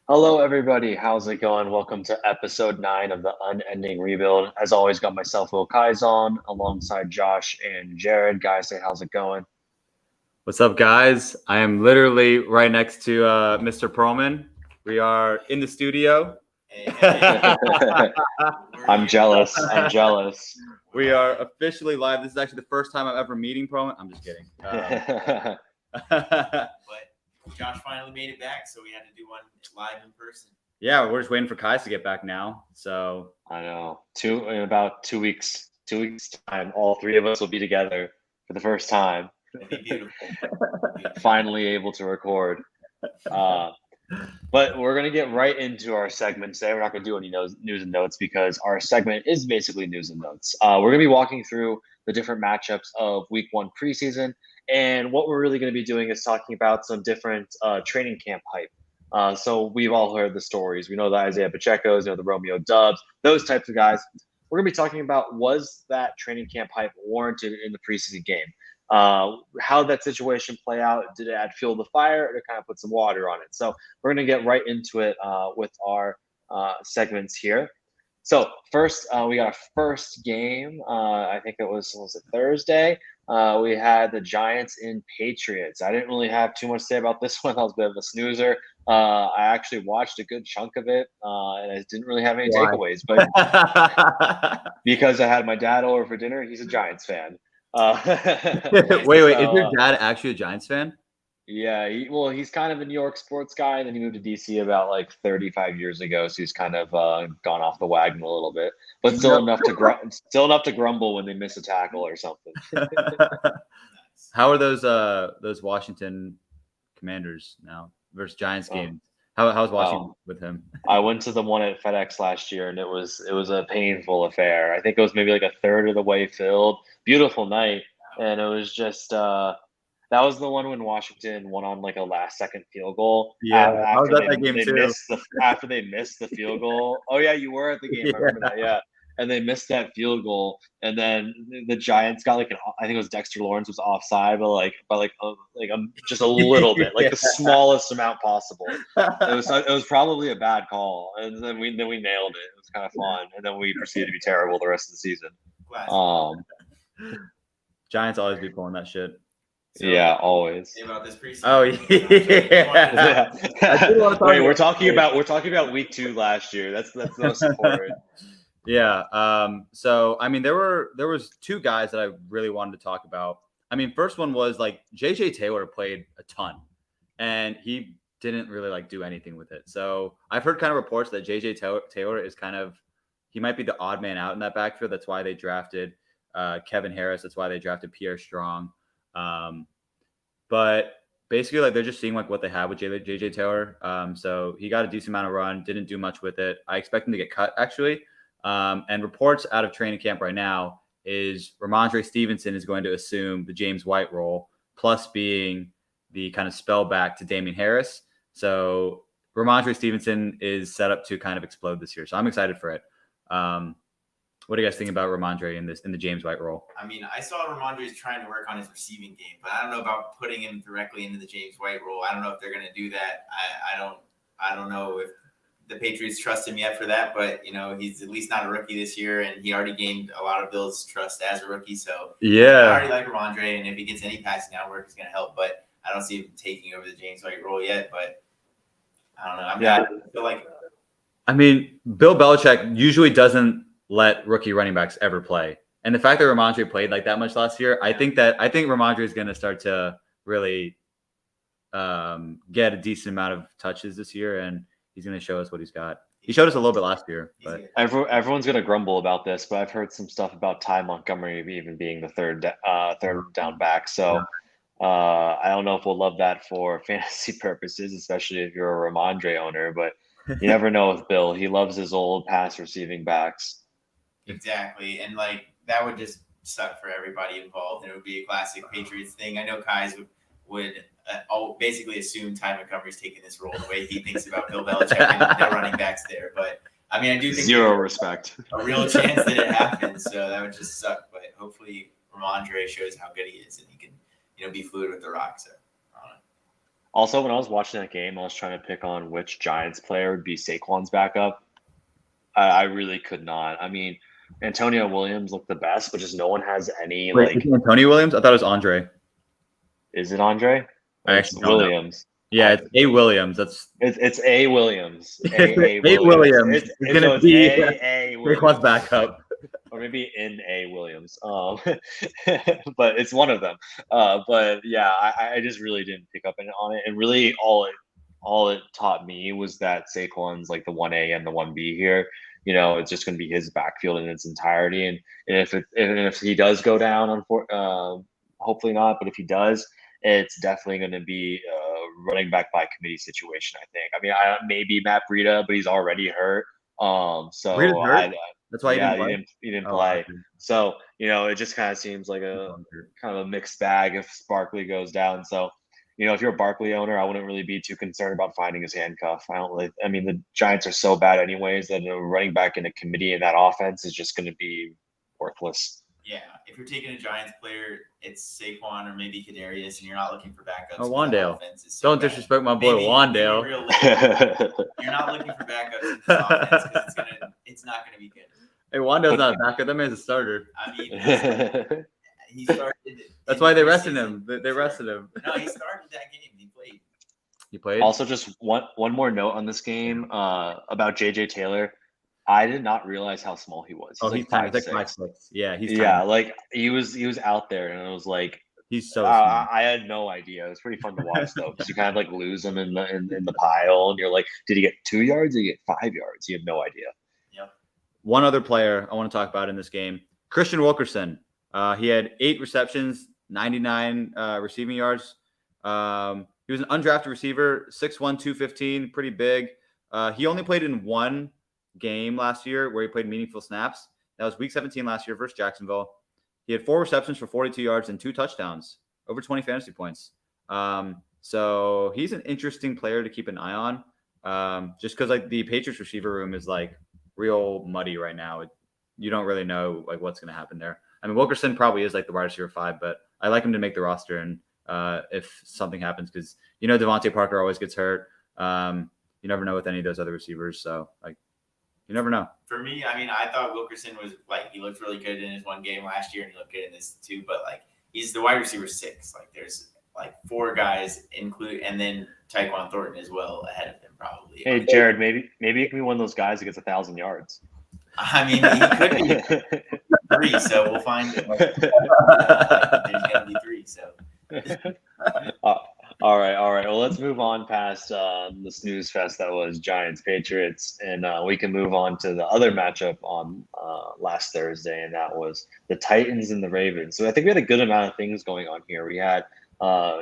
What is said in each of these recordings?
Hello, everybody. How's it going? Welcome to episode 9 of the Unending Rebuild. As always, got myself, Will Kai's on, alongside Josh and Jared. Guys, say, how's it going? What's up, guys? I am literally right next to Mr. Perlman. We are in the studio. I'm jealous. I'm jealous. We are officially live. This is actually the first time I'm ever meeting Perlman. I'm just kidding. But Josh finally made it back, so we had to do one live in person. Yeah, we're just waiting for Kais to get back now. So I know. In about 2 weeks. 2 weeks time, all three of us will be together for the first time. It'd be beautiful. Finally able to record. But we're going to get right into our segment today. We're not going to do any news and notes because our segment is basically news and notes. We're going to be walking through the different matchups of week 1 preseason. And what we're really going to be doing is talking about some different training camp hype. So we've all heard the stories. We know the Isaiah Pacheco's, the Romeo Dubs, those types of guys. We're going to be talking about, was that training camp hype warranted in the preseason game? How did that situation play out? Did it add fuel to the fire, or to kind of put some water on it? So we're going to get right into it with our segments here. So first, we got a first game. I think it was Thursday. We had the Giants in Patriots. I didn't really have too much to say about this one. I was a bit of a snoozer. I actually watched a good chunk of it, and I didn't really have any takeaways. But because I had my dad over for dinner, he's a Giants fan. wait, is your dad actually a Giants fan? Yeah, he's kind of a New York sports guy, and then he moved to DC about like 35 years ago, so he's kind of gone off the wagon a little bit, but still enough to grumble when they miss a tackle or something. How are those Washington Commanders now versus Giants games? How's Washington with him? I went to the one at FedEx last year, and it was a painful affair. I think it was maybe like a third of the way filled. Beautiful night, and it was just. That was the one when Washington won on like a last-second field goal. Yeah, I was at that game too. After they missed the field goal. Oh yeah, you were at the game. Yeah. I remember that. Yeah, and they missed that field goal, and then the Giants got I think it was Dexter Lawrence was offside, but just a little bit, like the smallest amount possible. It was probably a bad call, and then we nailed it. It was kind of fun, and then we proceeded to be terrible the rest of the season. Giants always be pulling that shit. So, yeah, always. About this preseason. Oh yeah. Wait, we're talking about week 2 last year. That's the most important. Yeah. So I mean, there was 2 guys that I really wanted to talk about. I mean, first one was like JJ Taylor played a ton, and he didn't really do anything with it. So I've heard kind of reports that JJ Taylor is he might be the odd man out in that backfield. That's why they drafted Kevin Harris. That's why they drafted Pierre Strong. But basically, they're just seeing what they have with JJ Taylor. So he got a decent amount of run, didn't do much with it. I expect him to get cut actually. And reports out of training camp right now is Ramondre Stevenson is going to assume the James White role, plus being the kind of spell back to Damian Harris. So Ramondre Stevenson is set up to kind of explode this year. So I'm excited for it. What do you guys think about Ramondre in the James White role? I mean, I saw Ramondre's trying to work on his receiving game, but I don't know about putting him directly into the James White role. I don't know if they're going to do that. I don't know if the Patriots trust him yet for that, but he's at least not a rookie this year, and he already gained a lot of Bill's trust as a rookie. So yeah, I already like Ramondre, and if he gets any passing down work, it's going to help. But I don't see him taking over the James White role yet. But I don't know. I feel like. I mean, Bill Belichick usually doesn't let rookie running backs ever play. And the fact that Ramondre played that much last year, I think Ramondre is going to start to really get a decent amount of touches this year, and he's going to show us what he's got. He showed us a little bit last year. But everyone's going to grumble about this, but I've heard some stuff about Ty Montgomery even being the third down back. So I don't know if we'll love that for fantasy purposes, especially if you're a Ramondre owner, but you never know with Bill. He loves his old pass receiving backs. Exactly. And that would just suck for everybody involved. And it would be a classic Patriots thing. I know Kai's would basically assume Ty Montgomery's taking this role the way he thinks about Bill Belichick and the running backs there. But I mean, I do think zero respect. A real chance that it happens. So that would just suck. But hopefully Ramondre shows how good he is and he can, be fluid with the rock. So Also, when I was watching that game, I was trying to pick on which Giants player would be Saquon's backup. I really could not. I mean, Antonio Williams looked the best, but just no one has any Wait, is it Antonio Williams? I thought it was Andre. Is it Andre? I It's actually don't know. Williams. Yeah, it's A. Williams. It's A. Williams. A. Williams. It's gonna be A. Williams. Saquon's backup. Or maybe in A. Williams. But it's one of them. But yeah, I just really didn't pick up on it. And really all it taught me was that Saquon's like the 1A and the 1B here. You know, it's just going to be his backfield in its entirety. And if he does go down, hopefully not, but if he does, it's definitely going to be a running back by committee situation, I think. I mean, maybe Matt Breida, but he's already hurt. So Breida's hurt? That's why he didn't play. Okay. So, you know, it just kind of seems like a kind of a mixed bag if Barkley goes down. So, you know, if you're a Barkley owner, I wouldn't really be too concerned about finding his handcuff. I mean, the Giants are so bad anyways that a running back in a committee in that offense is just going to be worthless. Yeah, if you're taking a Giants player, it's Saquon or maybe Kadarius, and you're not looking for backups. Oh, Wandale. So don't disrespect my boy Wandale. You're not looking for backups in this offense because it's not going to be good. Hey, Wandale's not a backup. That man's a starter. I mean, he started. That's why they rested him. They rested him. No, he started that game. He played. He played. Also, just one more note on this game about JJ Taylor. I did not realize how small he was. He's like 5'6". Yeah, he's tiny. Yeah, like he was out there, and it was like he's so. Small. I had no idea. It was pretty fun to watch though, because you kind of like lose him in the pile, and you're like, did he get 2 yards? Did he get 5 yards? You have no idea. Yep. One other player I want to talk about in this game, Christian Wilkerson. He had 8 receptions, 99 receiving yards. He was an undrafted receiver, 6'1", 215, pretty big. He only played in one game last year where he played meaningful snaps. That was week 17 last year versus Jacksonville. He had 4 receptions for 42 yards and 2 touchdowns, over 20 fantasy points. So he's an interesting player to keep an eye on. Just because like the Patriots receiver room is like real muddy right now. You don't really know like what's going to happen there. I mean, Wilkerson probably is like the wide receiver 5, but I like him to make the roster. And if something happens, because you know Devontae Parker always gets hurt. You never know with any of those other receivers. So like. You never know. For me, I mean, I thought Wilkerson was like he looked really good in his one game last year, and he looked good in this too. But like he's the wide receiver 6. Like there's like 4 guys and then Tyquan Thornton as well ahead of him probably. Hey Jared, maybe it can be one of those guys that gets 1,000 yards. I mean, he could be 3, so we'll find it. There's gonna be 3, so. All right. Well, let's move on past the snooze fest that was Giants Patriots, and we can move on to the other matchup on last Thursday, and that was the Titans and the Ravens. So I think we had a good amount of things going on here. We had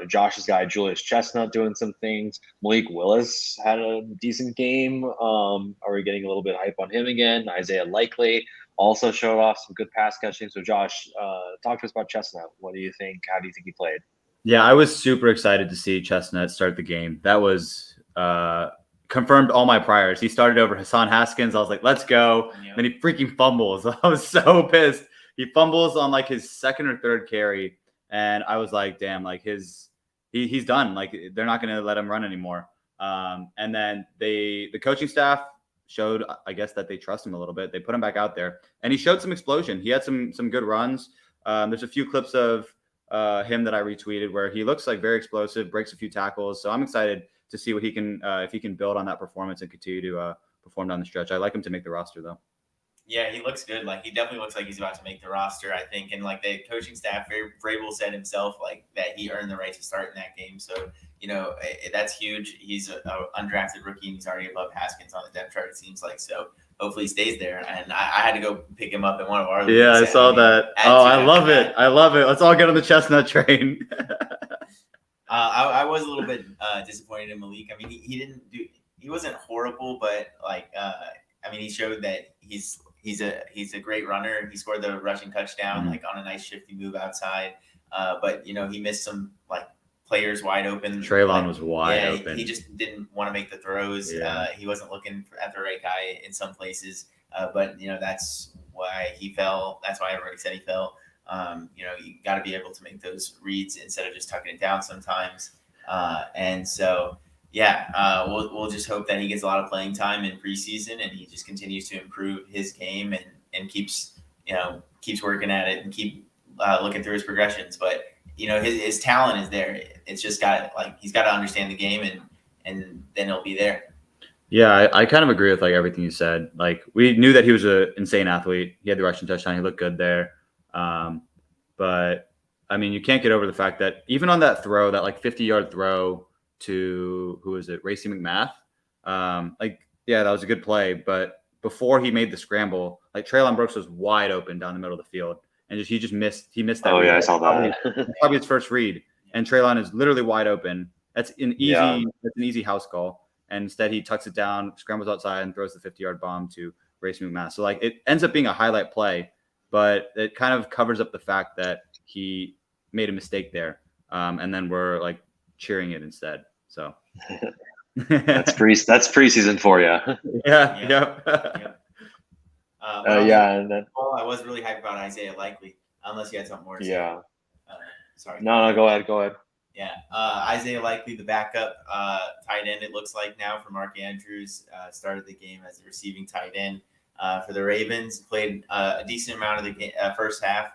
Josh's guy Julius Chestnut doing some things. Malik Willis had a decent game. Are we getting a little bit hype on him again? Isaiah Likely also showed off some good pass catching. So Josh, talk to us about Chestnut. What do you think? How do you think he played? Yeah, I was super excited to see Chestnut start the game. That was confirmed all my priors. He started over Hassan Haskins. I was like, let's go. Yep. Then he freaking fumbles. I was so pissed. He fumbles on like his second or third carry. And I was like, damn, like he's done. Like they're not going to let him run anymore. And then the coaching staff showed, I guess, that they trust him a little bit. They put him back out there. And he showed some explosion. He had some good runs. There's a few clips of him that I retweeted where he looks like very explosive, breaks a few tackles. So I'm excited to see what he can, if he can build on that performance and continue to perform down the stretch. I like him to make the roster though. Yeah, he looks good. Like he definitely looks like he's about to make the roster, I think. And like the coaching staff, Vrabel said himself, like that he earned the right to start in that game. So, you know, that's huge. He's an undrafted rookie and he's already above Haskins on the depth chart, it seems like. So hopefully he stays there. And I had to go pick him up in one of our leagues. Yeah, I saw that. Oh, I love it. I love it. Let's all get on the Chestnut train. I was a little bit disappointed in Malik. I mean, he wasn't horrible, but like, I mean, he showed that he's a great runner. He scored the rushing touchdown, like on a nice shifty move outside. But you know, he missed some like players wide open. Traylon was wide open. He just didn't want to make the throws. Yeah. He wasn't looking at the right guy in some places. But you know, that's why he fell. That's why everybody said he fell. You know, you got to be able to make those reads instead of just tucking it down sometimes. And so, yeah, we'll just hope that he gets a lot of playing time in preseason and he just continues to improve his game and keeps working at it and keep looking through his progressions. But his talent is there. It's just he's got to understand the game and then he'll be there. Yeah, I kind of agree with everything you said. We knew that he was an insane athlete. He had the rushing touchdown. He looked good there. But I mean, you can't get over the fact that even on that throw, that 50-yard throw to who was it, Racey McMath? That was a good play. But before he made the scramble, Treylon Brooks was wide open down the middle of the field, and he just missed. He missed that. Oh read. yeah, I saw that. Probably his first read, and Treylon is literally wide open. That's an easy house call. And instead, he tucks it down, scrambles outside, and throws the 50-yard bomb to Racey McMath. So it ends up being a highlight play, but it kind of covers up the fact that he made a mistake there, and then we're cheering it instead. So that's preseason for you. Yeah. And then I was really hyped about Isaiah Likely, unless you had something more to say. Yeah. Sorry. No, go ahead. Yeah, Isaiah Likely, the backup tight end, it looks like now for Mark Andrews, started the game as a receiving tight end for the Ravens. Played a decent amount of the game, first half.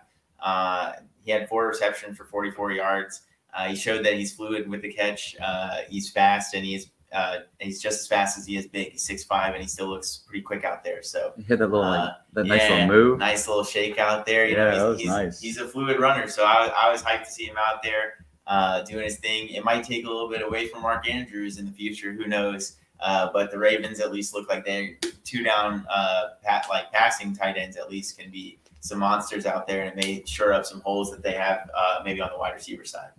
He had 4 receptions for 44 yards. He showed that he's fluid with the catch. He's fast, and he's just as fast as he is big. He's 6'5", and he still looks pretty quick out there. So he hit that little nice little move, nice little shake out there. He's nice. He's a fluid runner, so I was hyped to see him out there. Doing his thing. It might take a little bit away from Mark Andrews in the future. Who knows? But the Ravens at least look like they're 2 down, passing tight ends at least can be some monsters out there, and it may shore up some holes that they have maybe on the wide receiver side.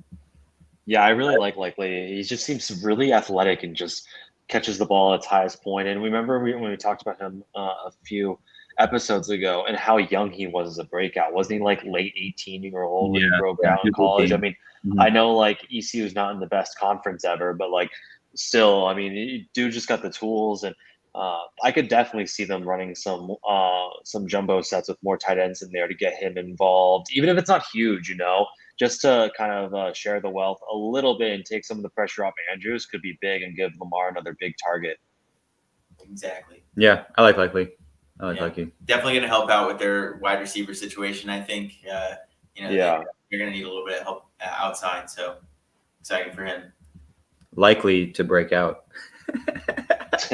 Yeah, I really like Likely. He just seems really athletic and just catches the ball at its highest point. And remember when we talked about him a few episodes ago and how young he was as a breakout. Wasn't he late 18-year-old when he broke out in college? I mean, I know ECU is not in the best conference ever, but still, I mean, dude just got the tools, and I could definitely see them running some jumbo sets with more tight ends in there to get him involved, even if it's not huge, just to kind of share the wealth a little bit and take some of the pressure off Andrews could be big and give Lamar another big target. Exactly. Yeah, I like Likely. Likely. Definitely going to help out with their wide receiver situation. I think, you're going to need a little bit of help outside. So exciting for him. Likely to break out. That's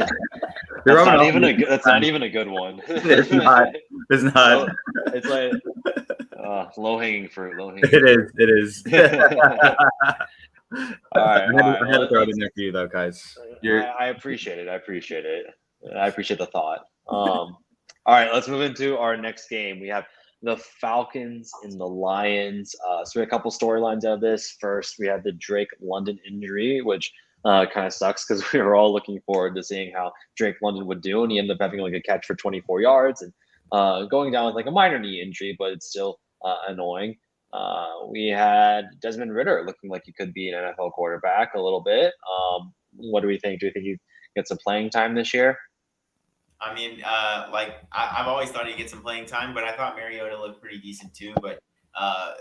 not even a good one. It's not. It's not. It's low-hanging fruit. It is. All right. I had to throw it in there for you, though, guys. I appreciate it. I appreciate the thought. All right, let's move into our next game. We have the Falcons and the Lions. So we had a couple storylines out of this. First, we had the Drake London injury, which kind of sucks because we were all looking forward to seeing how Drake London would do, and he ended up having a catch for 24 yards and going down with a minor knee injury, but it's still annoying. We had Desmond Ridder looking like he could be an NFL quarterback a little bit. What do we think? Do you think he gets some playing time this year? I mean, I've always thought he'd get some playing time, but I thought Mariota looked pretty decent too. But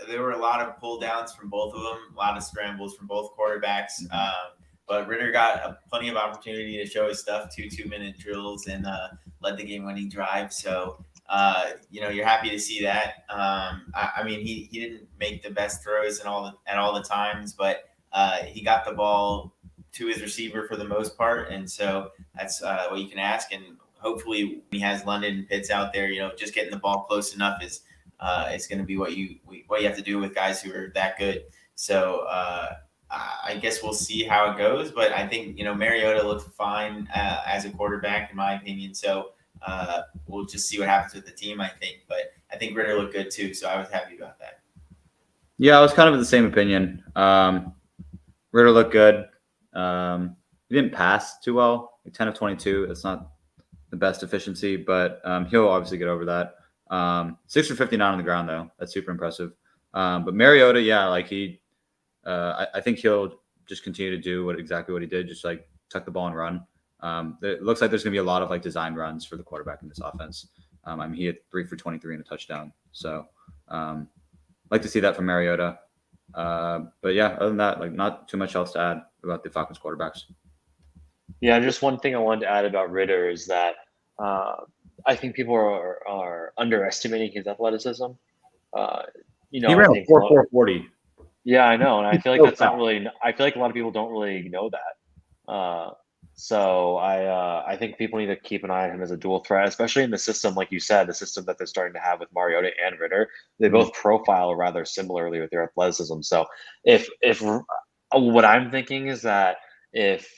there were a lot of pull downs from both of them, a lot of scrambles from both quarterbacks. But Ridder got plenty of opportunity to show his stuff, 2-2-minute drills, and led the game-winning drive. So, you're happy to see that. I mean, he didn't make the best throws at all the times, but he got the ball to his receiver for the most part, and so that's what you can ask. And hopefully, when he has London and Pitts out there, just getting the ball close enough is going to be what you have to do with guys who are that good. So I guess we'll see how it goes. But I think Mariota looked fine as a quarterback, in my opinion. So we'll just see what happens with the team, I think. But I think Ridder looked good too, so I was happy about that. Yeah, I was kind of of the same opinion. Ridder looked good. He didn't pass too well, 10 of 22. That's not the best efficiency, but he'll obviously get over that. 6 for 59 on the ground, though. That's super impressive. But Mariota, I think he'll just continue to do exactly what he did, just tuck the ball and run. It looks like there's going to be a lot of design runs for the quarterback in this offense. He had 3 for 23 and a touchdown. So like to see that from Mariota. But yeah, other than that, not too much else to add. about the Falcons quarterbacks. Yeah, just one thing I wanted to add about Ritter is that I think people are underestimating his athleticism. He I ran a think 4.40. Yeah, I know, and I feel like so that's not really. I feel like a lot of people don't really know that. So I think people need to keep an eye on him as a dual threat, especially in the system, like you said, the system that they're starting to have with Mariota and Ritter. They both profile rather similarly with their athleticism. So if what I'm thinking is that if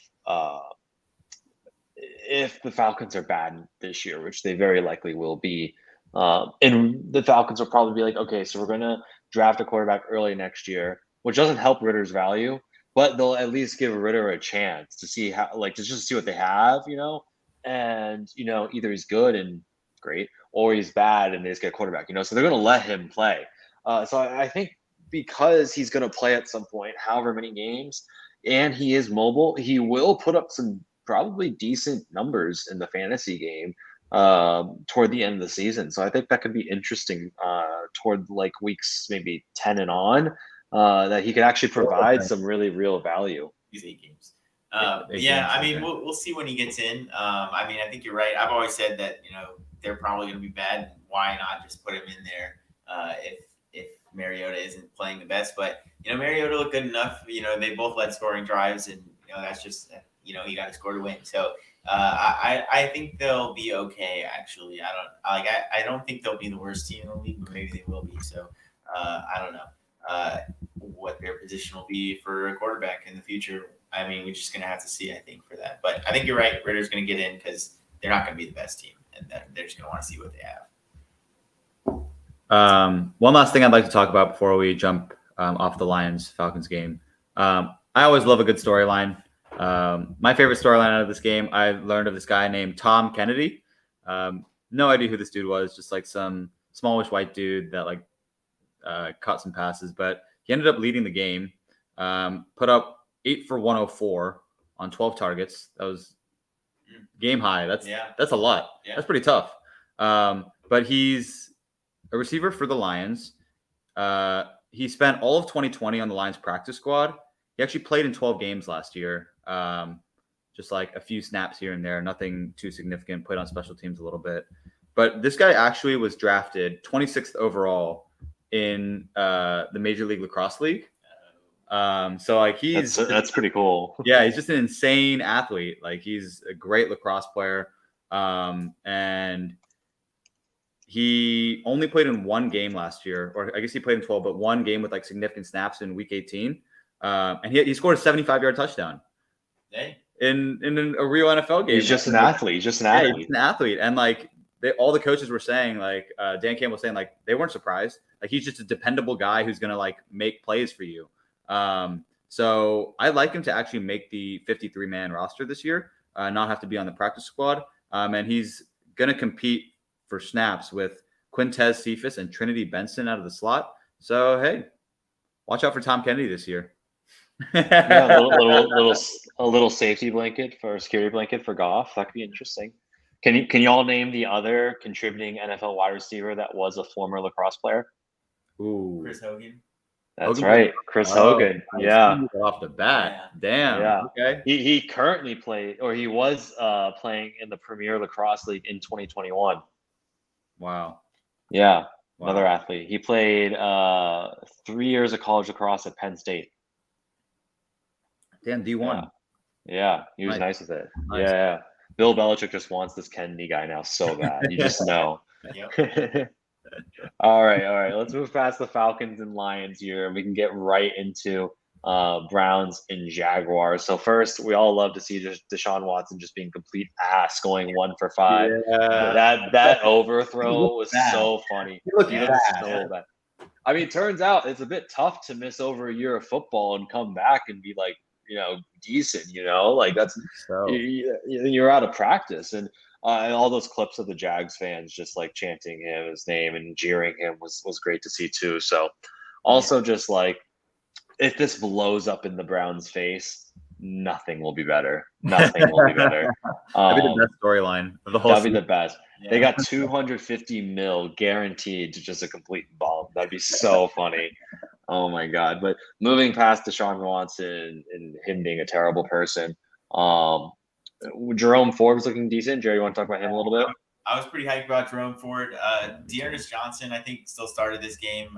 the Falcons are bad this year, which they very likely will be, and the Falcons will probably be like, okay, so we're going to draft a quarterback early next year, which doesn't help Ritter's value, but they'll at least give Ritter a chance to see how, like, to just see what they have, and, either he's good and great, or he's bad and they just get a quarterback, so they're going to let him play. So I think because he's going to play at some point, however many games, and he is mobile, he will put up some probably decent numbers in the fantasy game toward the end of the season. So I think that could be interesting toward like weeks maybe 10 and on, that he could actually provide some really real value. These 8 games. I mean, we'll see when he gets in. I mean, I think you're right. I've always said that, they're probably going to be bad. Why not just put him in there if Mariota isn't playing the best? But, Mariota looked good enough. They both led scoring drives, and, that's just – he got to score to win. So I think they'll be okay. Actually, I don't think they'll be the worst team in the league, but maybe they will be. So I don't know what their position will be for a quarterback in the future. I mean, we're just gonna have to see, I think, for that. But I think you're right. Ritter's gonna get in because they're not gonna be the best team, and they're just gonna want to see what they have. One last thing I'd like to talk about before we jump off the Lions-Falcons game. I always love a good storyline. My favorite storyline out of this game, I learned of this guy named Tom Kennedy. No idea who this dude was, just like some smallish white dude that caught some passes, but he ended up leading the game. Put up 8 for 104 on 12 targets. That was game high. That's a lot. Yeah. That's pretty tough. But he's a receiver for the Lions. He spent all of 2020 on the Lions practice squad. He actually played in 12 games last year. Just like a few snaps here and there, nothing too significant, played on special teams a little bit. But this guy actually was drafted 26th overall in the Major League Lacrosse League. So that's pretty cool. Yeah, he's just an insane athlete. He's a great lacrosse player. And he only played in one game last year, or I guess he played in 12, but one game with significant snaps in week 18. And he scored a 75-yard touchdown. Hey. In a real NFL game. He's just an athlete. He's just an athlete. He's an athlete. And all the coaches were saying, Dan Campbell was saying, they weren't surprised. He's just a dependable guy who's going to make plays for you. So I like him to actually make the 53-man roster this year, not have to be on the practice squad. And he's going to compete for snaps with Quintez Cephas and Trinity Benson out of the slot. So, hey, watch out for Tom Kennedy this year. Yeah, a little safety blanket for a security blanket for Goff. That could be interesting. Can you all name the other contributing NFL wide receiver that was a former lacrosse player? Ooh, Chris Hogan. That's Hogan. Right, Chris Hogan. Yeah, off the bat. Damn. Yeah. Okay. He currently played, or he was playing in the Premier Lacrosse League in 2021. Wow. Yeah, another athlete. He played 3 years of college lacrosse at Penn State. Damn, D1. Yeah, he was nice with it. Nice. Yeah. Bill Belichick just wants this Kennedy guy now so bad. You just know. All right. Let's move past the Falcons and Lions here, and we can get right into Browns and Jaguars. So first, we all love to see Deshaun Watson just being complete ass, going 1 for 5. Yeah. That overthrow was so funny. He looked so bad. I mean, it turns out it's a bit tough to miss over a year of football and come back and be decent, that's you're out of practice. And all those clips of the Jags fans just chanting his name and jeering him was great to see too. So also just if this blows up in the Browns' face, nothing will be better. Nothing will be better. That'd be the best storyline of the whole season. That'd be the best. Yeah. They got $250 million guaranteed to just a complete bomb. That'd be so funny. Oh my God. But moving past Deshaun Watson and him being a terrible person, Jerome Ford was looking decent. Jerry, you want to talk about him a little bit? I was pretty hyped about Jerome Ford. Dearness Johnson, I think, still started this game.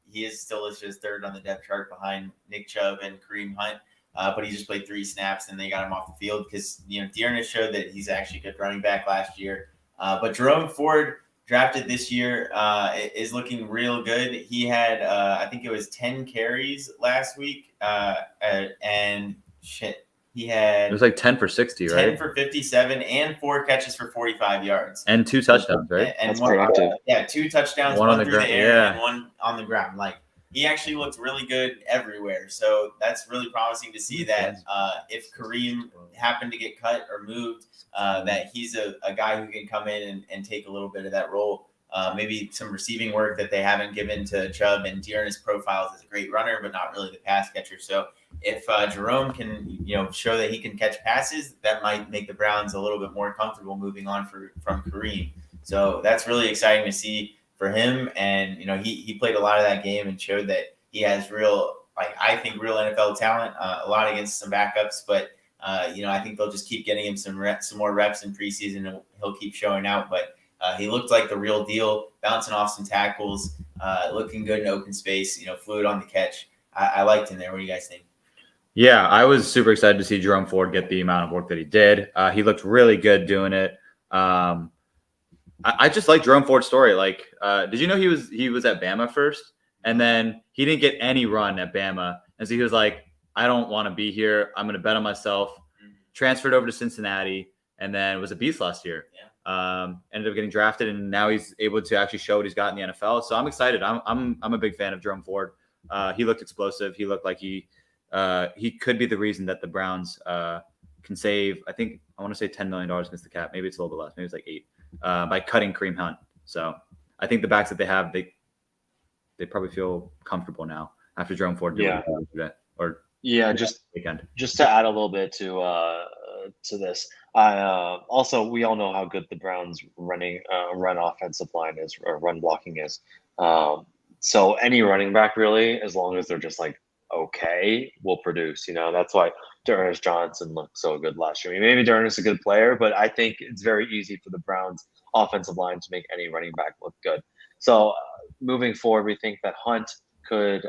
He is still listed as third on the depth chart behind Nick Chubb and Kareem Hunt. But he just played 3 snaps and they got him off the field because, Dearness showed that he's actually a good running back last year. But Jerome Ford, drafted this year, is looking real good. He had, I think it was 10 carries last week. And shit, he had. It was like 10 for 60, 10 right? for 57 and 4 catches for 45 yards. And 2 touchdowns, right? And That's one, productive. 2 touchdowns, One on the through ground, the air yeah. and 1 on the ground. Like, he actually looked really good everywhere. So that's really promising to see that if Kareem happened to get cut or moved, that he's a guy who can come in and take a little bit of that role. Maybe some receiving work that they haven't given to Chubb, and Dearness profiles as a great runner, but not really the pass catcher. So if Jerome can, show that he can catch passes, that might make the Browns a little bit more comfortable moving on from Kareem. So that's really exciting to see for him. And, he played a lot of that game and showed that he has real NFL talent, a lot against some backups, but I think they'll just keep getting him some more reps in preseason, and he'll keep showing out. But he looked like the real deal, bouncing off some tackles, looking good in open space, fluid on the catch. I liked him there. What do you guys think? Yeah, I was super excited to see Jerome Ford get the amount of work that he did. He looked really good doing it. I just like Jerome Ford's story. Like, did you know he was at Bama first, and then he didn't get any run at Bama, and so he was like, I don't want to be here. I'm going to bet on myself. Transferred over to Cincinnati, and then was a beast last year. Yeah. Ended up getting drafted, and now he's able to actually show what he's got in the NFL. So I'm excited. I'm a big fan of Jerome Ford. He looked explosive. He looked like he could be the reason that the Browns can save, I want to say $10 million against the cap. Maybe it's a little bit less. Maybe it's like 8 by cutting Kareem Hunt. So I think the backs that they have, they probably feel comfortable now after Jerome Ford did weekend. Just to add a little bit to this, also, we all know how good the Browns run offensive line is, or run blocking is. So any running back, really, as long as they're just like okay, will produce. That's why Dearness Johnson looked so good last year. I mean, maybe Dearness is a good player, but I think it's very easy for the Browns offensive line to make any running back look good. So moving forward, we think that Hunt could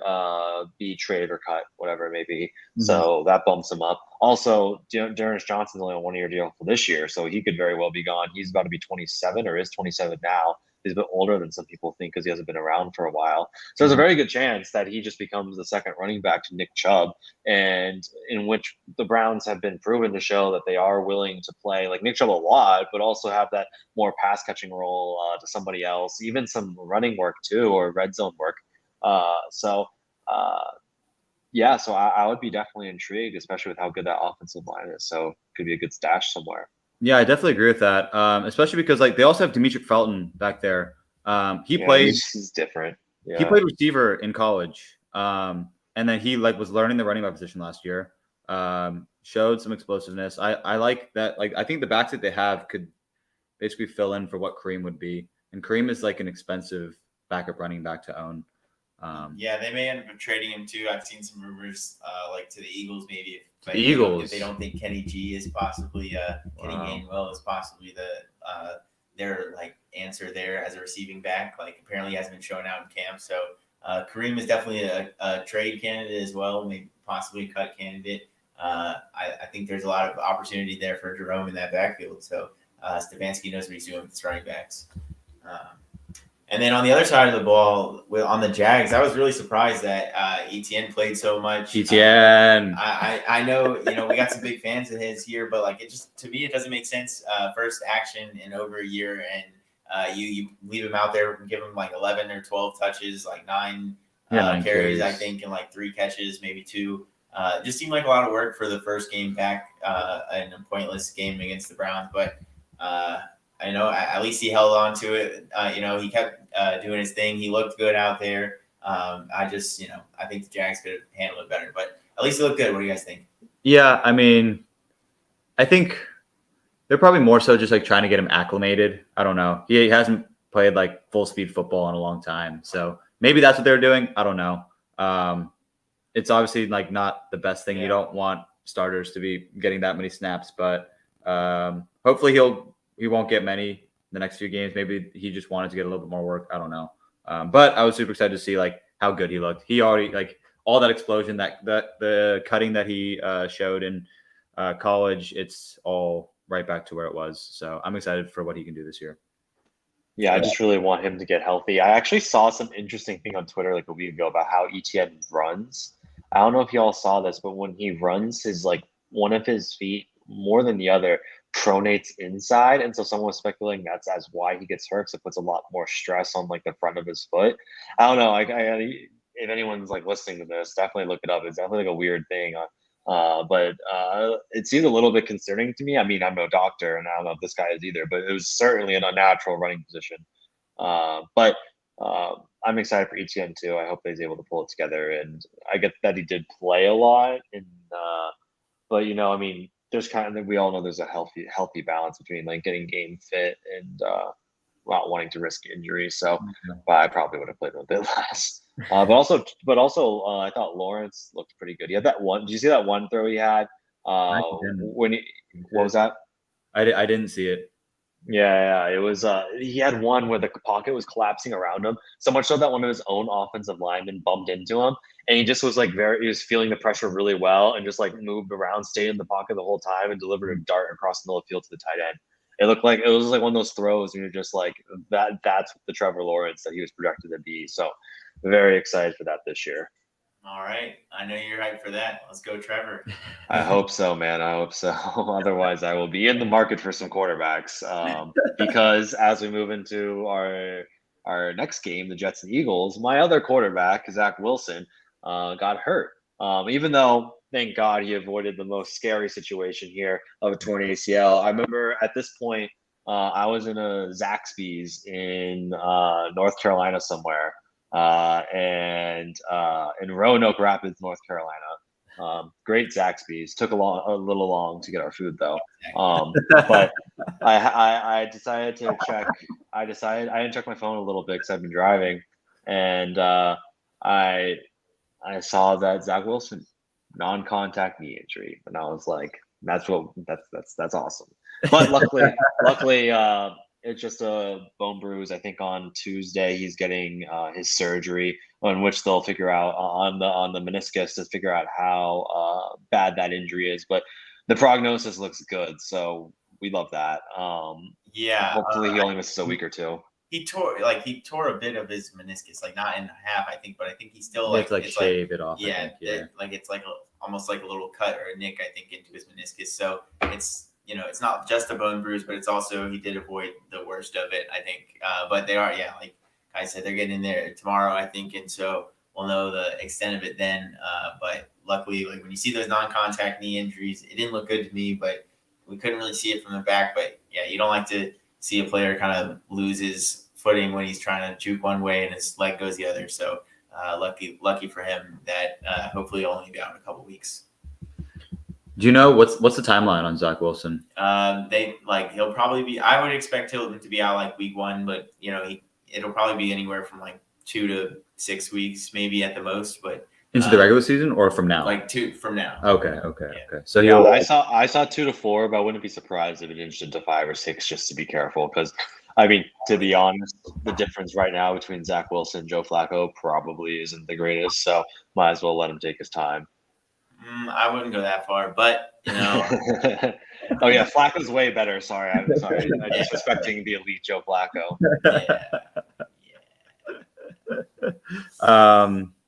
be traded or cut, whatever it may be. Mm-hmm. So that bumps him up. Also, Dearness Johnson's only on 1-year deal for this year, so he could very well be gone. He's about to be 27 or is 27 now. He's a bit older than some people think because he hasn't been around for a while. So there's a very good chance that he just becomes the second running back to Nick Chubb, and in which the Browns have been proven to show that they are willing to play like Nick Chubb a lot, but also have that more pass catching role to somebody else, even some running work too, or red zone work. So I would be definitely intrigued, especially with how good that offensive line is. So it could be a good stash somewhere. Yeah, I definitely agree with that. Especially because they also have Demetric Felton back there. He's different. Yeah. He played receiver in college. And then he was learning the running back position last year. Showed some explosiveness. I like that. I think the backs that they have could basically fill in for what Kareem would be. And Kareem is an expensive backup running back to own. They may end up trading him too. I've seen some rumors to the Eagles maybe. If they don't think Kenny G is possibly Kenny Gainwell is possibly their answer there as a receiving back. Apparently he hasn't been shown out in camp. So Kareem is definitely a trade candidate as well, maybe possibly a cut candidate. I think there's a lot of opportunity there for Jerome in that backfield. So Stefanski knows what he's doing with his running backs. And then on the other side of the ball, on the Jags, I was really surprised that Etienne played so much. Etienne. I know, we got some big fans of his here, but to me, it doesn't make sense. First action in over a year, and you leave him out there and give him 11 or 12 touches, 9 carries, I think, and 3 catches, maybe 2. Just seemed like a lot of work for the first game back in a pointless game against the Browns, but I know at least he held on to it. He kept doing his thing. He looked good out there. I think the Jags could have handled it better, but at least it looked good. What do you guys think? Yeah, I mean, I think they're probably more so just trying to get him acclimated. I don't know. He hasn't played full speed football in a long time, so maybe that's what they're doing. I don't know. It's obviously like not the best thing. Yeah. You don't want starters to be getting that many snaps, but hopefully he won't get many the next few games. Maybe he just wanted to get a little bit more work. I don't know. But I was super excited to see like how good he looked. He already like all that explosion, that the cutting that he showed in college, it's all right back to where it was. So I'm excited for what he can do this year. Yeah, I just really want him to get healthy. I actually saw some interesting thing on Twitter like a week ago about how ETN runs. I don't know if y'all saw this, but when he runs, his like one of his feet more than the other pronates inside, and so someone was speculating that's why he gets hurt. So it puts a lot more stress on like the front of his foot. I don't know. If anyone's like listening to this, definitely look it up. It's definitely like a weird thing. But it seemed a little bit concerning to me. I mean, I'm no doctor, and I don't know if this guy is either, but it was certainly an unnatural running position. But I'm excited for ETN too. I hope that he's able to pull it together, and I get that he did play a lot. But I mean, there's kind of we all know there's a healthy balance between like getting game fit and not wanting to risk injury. So, but I probably would have played him a bit less. But also, I thought Lawrence looked pretty good. He had that one. Did you see that one throw he had? What was that? I didn't see it. Yeah, it was. He had one where the pocket was collapsing around him, so much so that one of his own offensive linemen bumped into him, and he just was like he was feeling the pressure really well, and just like moved around, stayed in the pocket the whole time, and delivered a dart across the middle of the field to the tight end. It looked like it was like one of those throws, and you're just like that. That's the Trevor Lawrence that he was projected to be. So, very excited for that this year. All right. I know you're hyped for that. Let's go, Trevor. I hope so, man. I hope so. Otherwise, I will be in the market for some quarterbacks. Because as we move into our next game, the Jets and Eagles, my other quarterback, Zach Wilson, got hurt. Even though, thank God, he avoided the most scary situation here of a torn ACL. I remember at this point, I was in a Zaxby's in North Carolina somewhere. And in Roanoke Rapids, North Carolina. Great Zaxby's. Took a little long to get our food though. But I decided to check. I didn't check my phone a little bit because I've been driving, and I saw that Zach Wilson non-contact knee injury, and I was like, that's awesome. But luckily, it's just a bone bruise. I think on Tuesday he's getting his surgery, on which they'll figure out on the meniscus to figure out how bad that injury is. But the prognosis looks good, so we love that. Yeah. Hopefully he only misses a week or two. He tore a bit of his meniscus, like not in half, I think, but I think he still it's shave it off. Yeah, it's like almost like a little cut or a nick, I think, into his meniscus. So it's. It's not just a bone bruise, but it's also he did avoid the worst of it, I think. But they are, like I said, they're getting in there tomorrow, I think, and so we'll know the extent of it then. But luckily, like when you see those non-contact knee injuries, it didn't look good to me, but we couldn't really see it from the back. But yeah, you don't like to see a player kind of lose his footing when he's trying to juke one way and his leg goes the other. So lucky for him that hopefully he'll only be out in a couple weeks. Do you know what's the timeline on Zach Wilson? He'll probably be. I would expect him to be out like week 1, but it'll probably be anywhere from like 2 to 6 weeks, maybe at the most. But into the regular season or from now? Like 2 from now. Okay. So I saw 2 to 4, but I wouldn't be surprised if it inched into 5 or 6 just to be careful. Because I mean, to be honest, the difference right now between Zach Wilson and Joe Flacco probably isn't the greatest. So might as well let him take his time. I wouldn't go that far, but Oh yeah, Flacco's way better. Sorry, I'm disrespecting the elite Joe Flacco.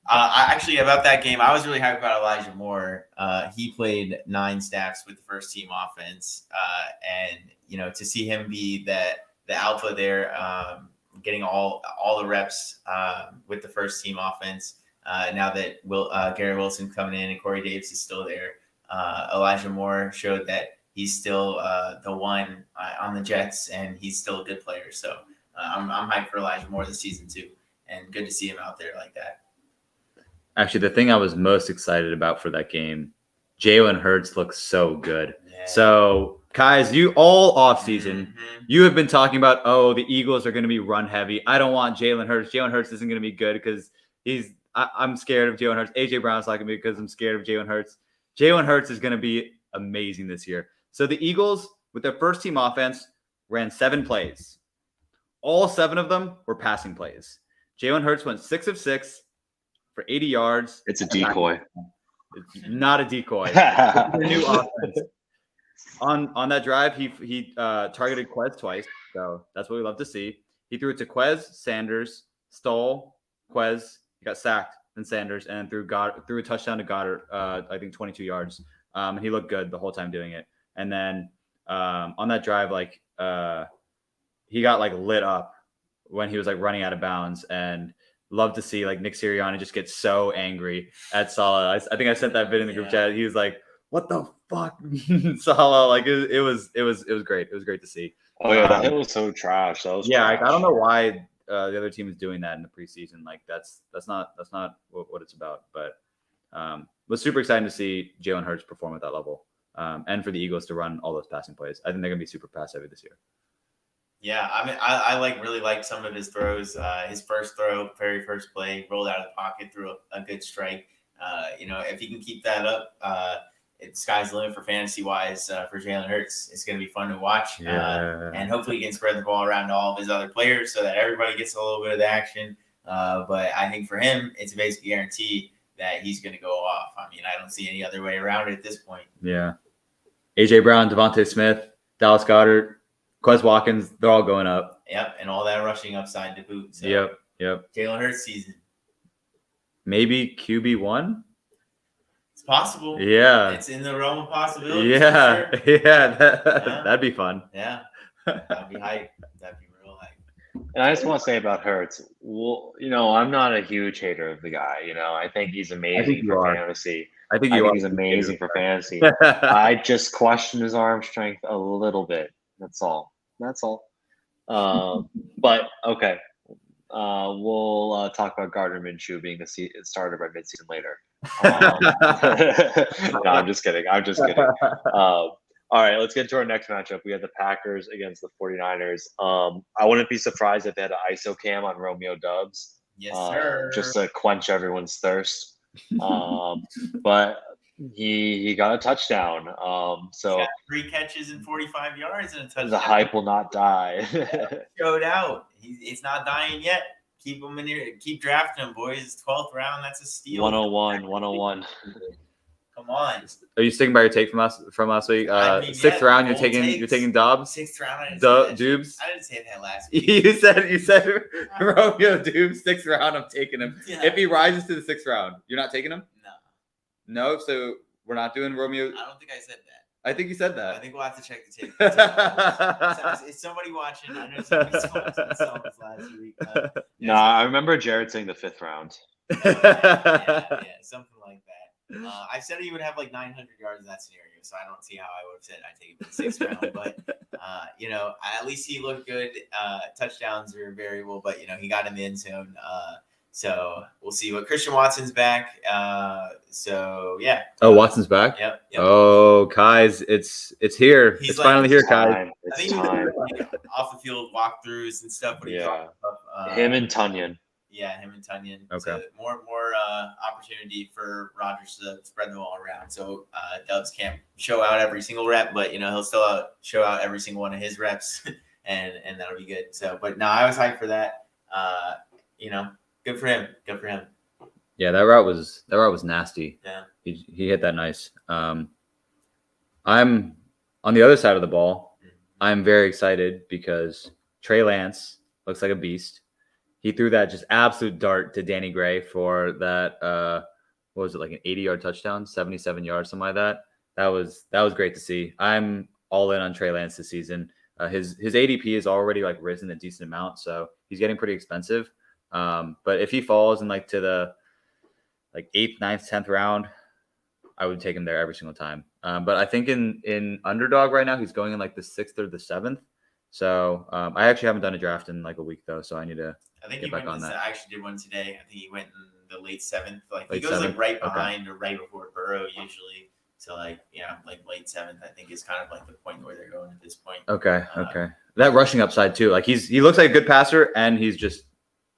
Actually, about that game, I was really happy about Elijah Moore. He played 9 snaps with the first team offense, and to see him be the alpha there, getting all the reps with the first team offense. Now that Garrett Wilson coming in and Corey Davis is still there, Elijah Moore showed that he's still the one on the Jets, and he's still a good player. So I'm hyped for Elijah Moore this season too, and good to see him out there like that. Actually, the thing I was most excited about for that game, Jalen Hurts looks so good. Yeah. So, guys, you all offseason, you have been talking about, the Eagles are going to be run heavy. I don't want Jalen Hurts. Jalen Hurts isn't going to be good because I'm scared of Jalen Hurts. AJ Brown's liking me because I'm scared of Jalen Hurts. Jalen Hurts is going to be amazing this year. So the Eagles, with their first team offense, ran 7 plays. All 7 of them were passing plays. Jalen Hurts went 6 of 6 for 80 yards. It's a decoy. It's not a decoy. It's a new offense. On that drive, he targeted Quez twice, so that's what we love to see. He threw it to Quez, Sanders, Stoll, Quez. He got sacked, then Sanders, and threw a touchdown to Goddard. I think 22 yards. And he looked good the whole time doing it. And then on that drive, he got lit up when he was running out of bounds, and love to see Nick Sirianni just get so angry at Saleh. I think I sent that vid in the group chat. He was like, "What the fuck, Saleh?" It was great. It was great to see. Oh yeah, that hit was so trash. That was trash. I don't know why the other team is doing that in the preseason. That's not what it's about. But was super excited to see Jalen Hurts perform at that level, and for the Eagles to run all those passing plays. I think they're gonna be super pass heavy this year. Yeah, I mean, I really liked some of his throws. His first throw, very first play, rolled out of the pocket, threw a good strike. If he can keep that up, sky's the limit for fantasy-wise for Jalen Hurts. It's going to be fun to watch. Yeah. And hopefully he can spread the ball around to all of his other players so that everybody gets a little bit of the action. But I think for him, it's basically guaranteed that he's going to go off. I mean, I don't see any other way around it at this point. Yeah. A.J. Brown, Devontae Smith, Dallas Goedert, Quez Watkins, they're all going up. Yep, and all that rushing upside to boot. So Yep. Jalen Hurts season. Maybe QB1? It's possible. Yeah. It's in the realm of possibility. Yeah. Sure. Yeah. That'd be fun. Yeah. That'd be hype. That'd be real hype. And I just want to say about Hurts, well, I'm not a huge hater of the guy. I think he's amazing for fantasy. I think he's amazing for fantasy. I just question his arm strength a little bit. That's all. But okay. We'll talk about Gardner Minshew being the starter by midseason later. No, I'm just kidding. All right, let's get to our next matchup. We have the Packers against the 49ers. I wouldn't be surprised if they had an ISO cam on Romeo Dubs. Yes, sir. Just to quench everyone's thirst. But he got a touchdown. So he's got 3 catches and 45 yards and a touchdown. The hype will not die. Showed out. It's not dying yet. Keep him in here. Keep drafting him, boys. 12th round. That's a steal. 101. Come on. Are you sticking by your take from last week? 6th round, you're taking Dobbs. 6th round. I Dubes. I didn't say that last week. You said Romeo Dubes 6th round. I'm taking him. Yeah. If he rises to the 6th round, you're not taking him. No. So we're not doing Romeo. I don't think I said that. I think you said that. I think we'll have to check the tape. Is somebody watching? I know somebody's watching some last week. No, I remember Jared saying the 5th round. Yeah, something like that. I said he would have 900 yards in that scenario, so I don't see how I would have said I take him in the 6th round. But at least he looked good. Touchdowns are variable, but he got in the end zone. So we'll see what Christian Watson's back. So yeah. Oh, Watson's back. Yep. Oh, Kai's, it's here. It's finally here, Kai. It's time. Off the field walkthroughs and stuff. Him and Tunyon. Yeah, him and Tunyon. Okay. So more opportunity for Rodgers to spread the ball around. So Dubs can't show out every single rep, but he'll still show out every single one of his reps, and that'll be good. So, but no, I was hyped for that. Good for him. Yeah, that route was nasty. Yeah, he hit that nice. I'm on the other side of the ball. Mm-hmm. I'm very excited because Trey Lance looks like a beast. He threw that just absolute dart to Danny Gray for that. What was it, an 80-yard touchdown, 77 yards, something like that. That was great to see. I'm all in on Trey Lance this season. His ADP is already risen a decent amount, so he's getting pretty expensive. But if he falls in to the 8th, 9th, 10th round, I would take him there every single time. But I think in underdog right now, he's going in the 6th or the 7th. So I actually haven't done a draft in a week though, so I need to get back on that. I actually did one today. I think he went in the late 7th. He Late goes 7th? right behind or right before Burrow usually. So late 7th, I think is kind of the point where they're going at this point. Okay. That rushing upside too. He looks like a good passer, and he's just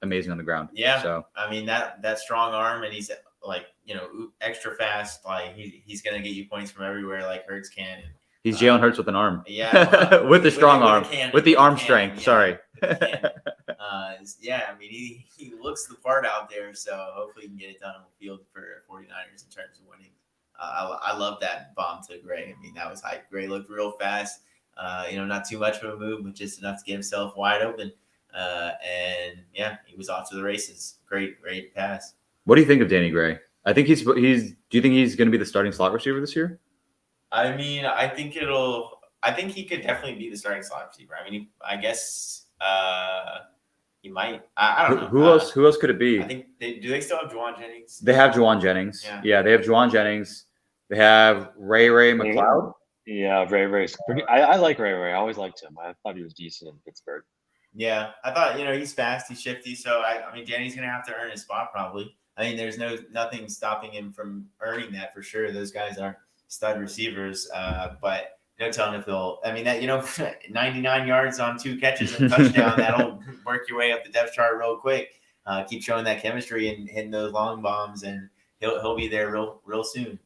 amazing on the ground. Yeah. So I mean that strong arm, and he's like, extra fast. Like he's gonna get you points from everywhere, like Hurts can. And, he's Jalen Hurts with an arm. Yeah, with the strong arm, with the arm strength. Yeah, Sorry. Yeah, I mean he looks the part out there, so hopefully he can get it done on the field for 49ers in terms of winning. I love that bomb to Gray. I mean, that was hype. Gray looked real fast. Not too much of a move, but just enough to get himself wide open. And yeah, he was off to the races. Great pass. What do you think of Danny Gray? I think he's. Do you think he's going to be the starting slot receiver this year? I mean, I think he could definitely be the starting slot receiver. I mean, I guess he might. I don't know. Who else? Who else could it be? I think do they still have Juwan Jennings? They have Juwan Jennings. Yeah, they have Juwan Jennings. They have Ray McLeod. Yeah, Ray's pretty. I like Ray. I always liked him. I thought he was decent in Pittsburgh. Yeah, I thought he's fast, he's shifty. So I mean, Danny's gonna have to earn his spot probably. I mean, there's nothing stopping him from earning that for sure. Those guys aren't stud receivers, but no telling if they'll. I mean, that 99 yards on 2 catches and touchdown, that'll work your way up the depth chart real quick. Keep showing that chemistry and hitting those long bombs, and he'll be there real soon.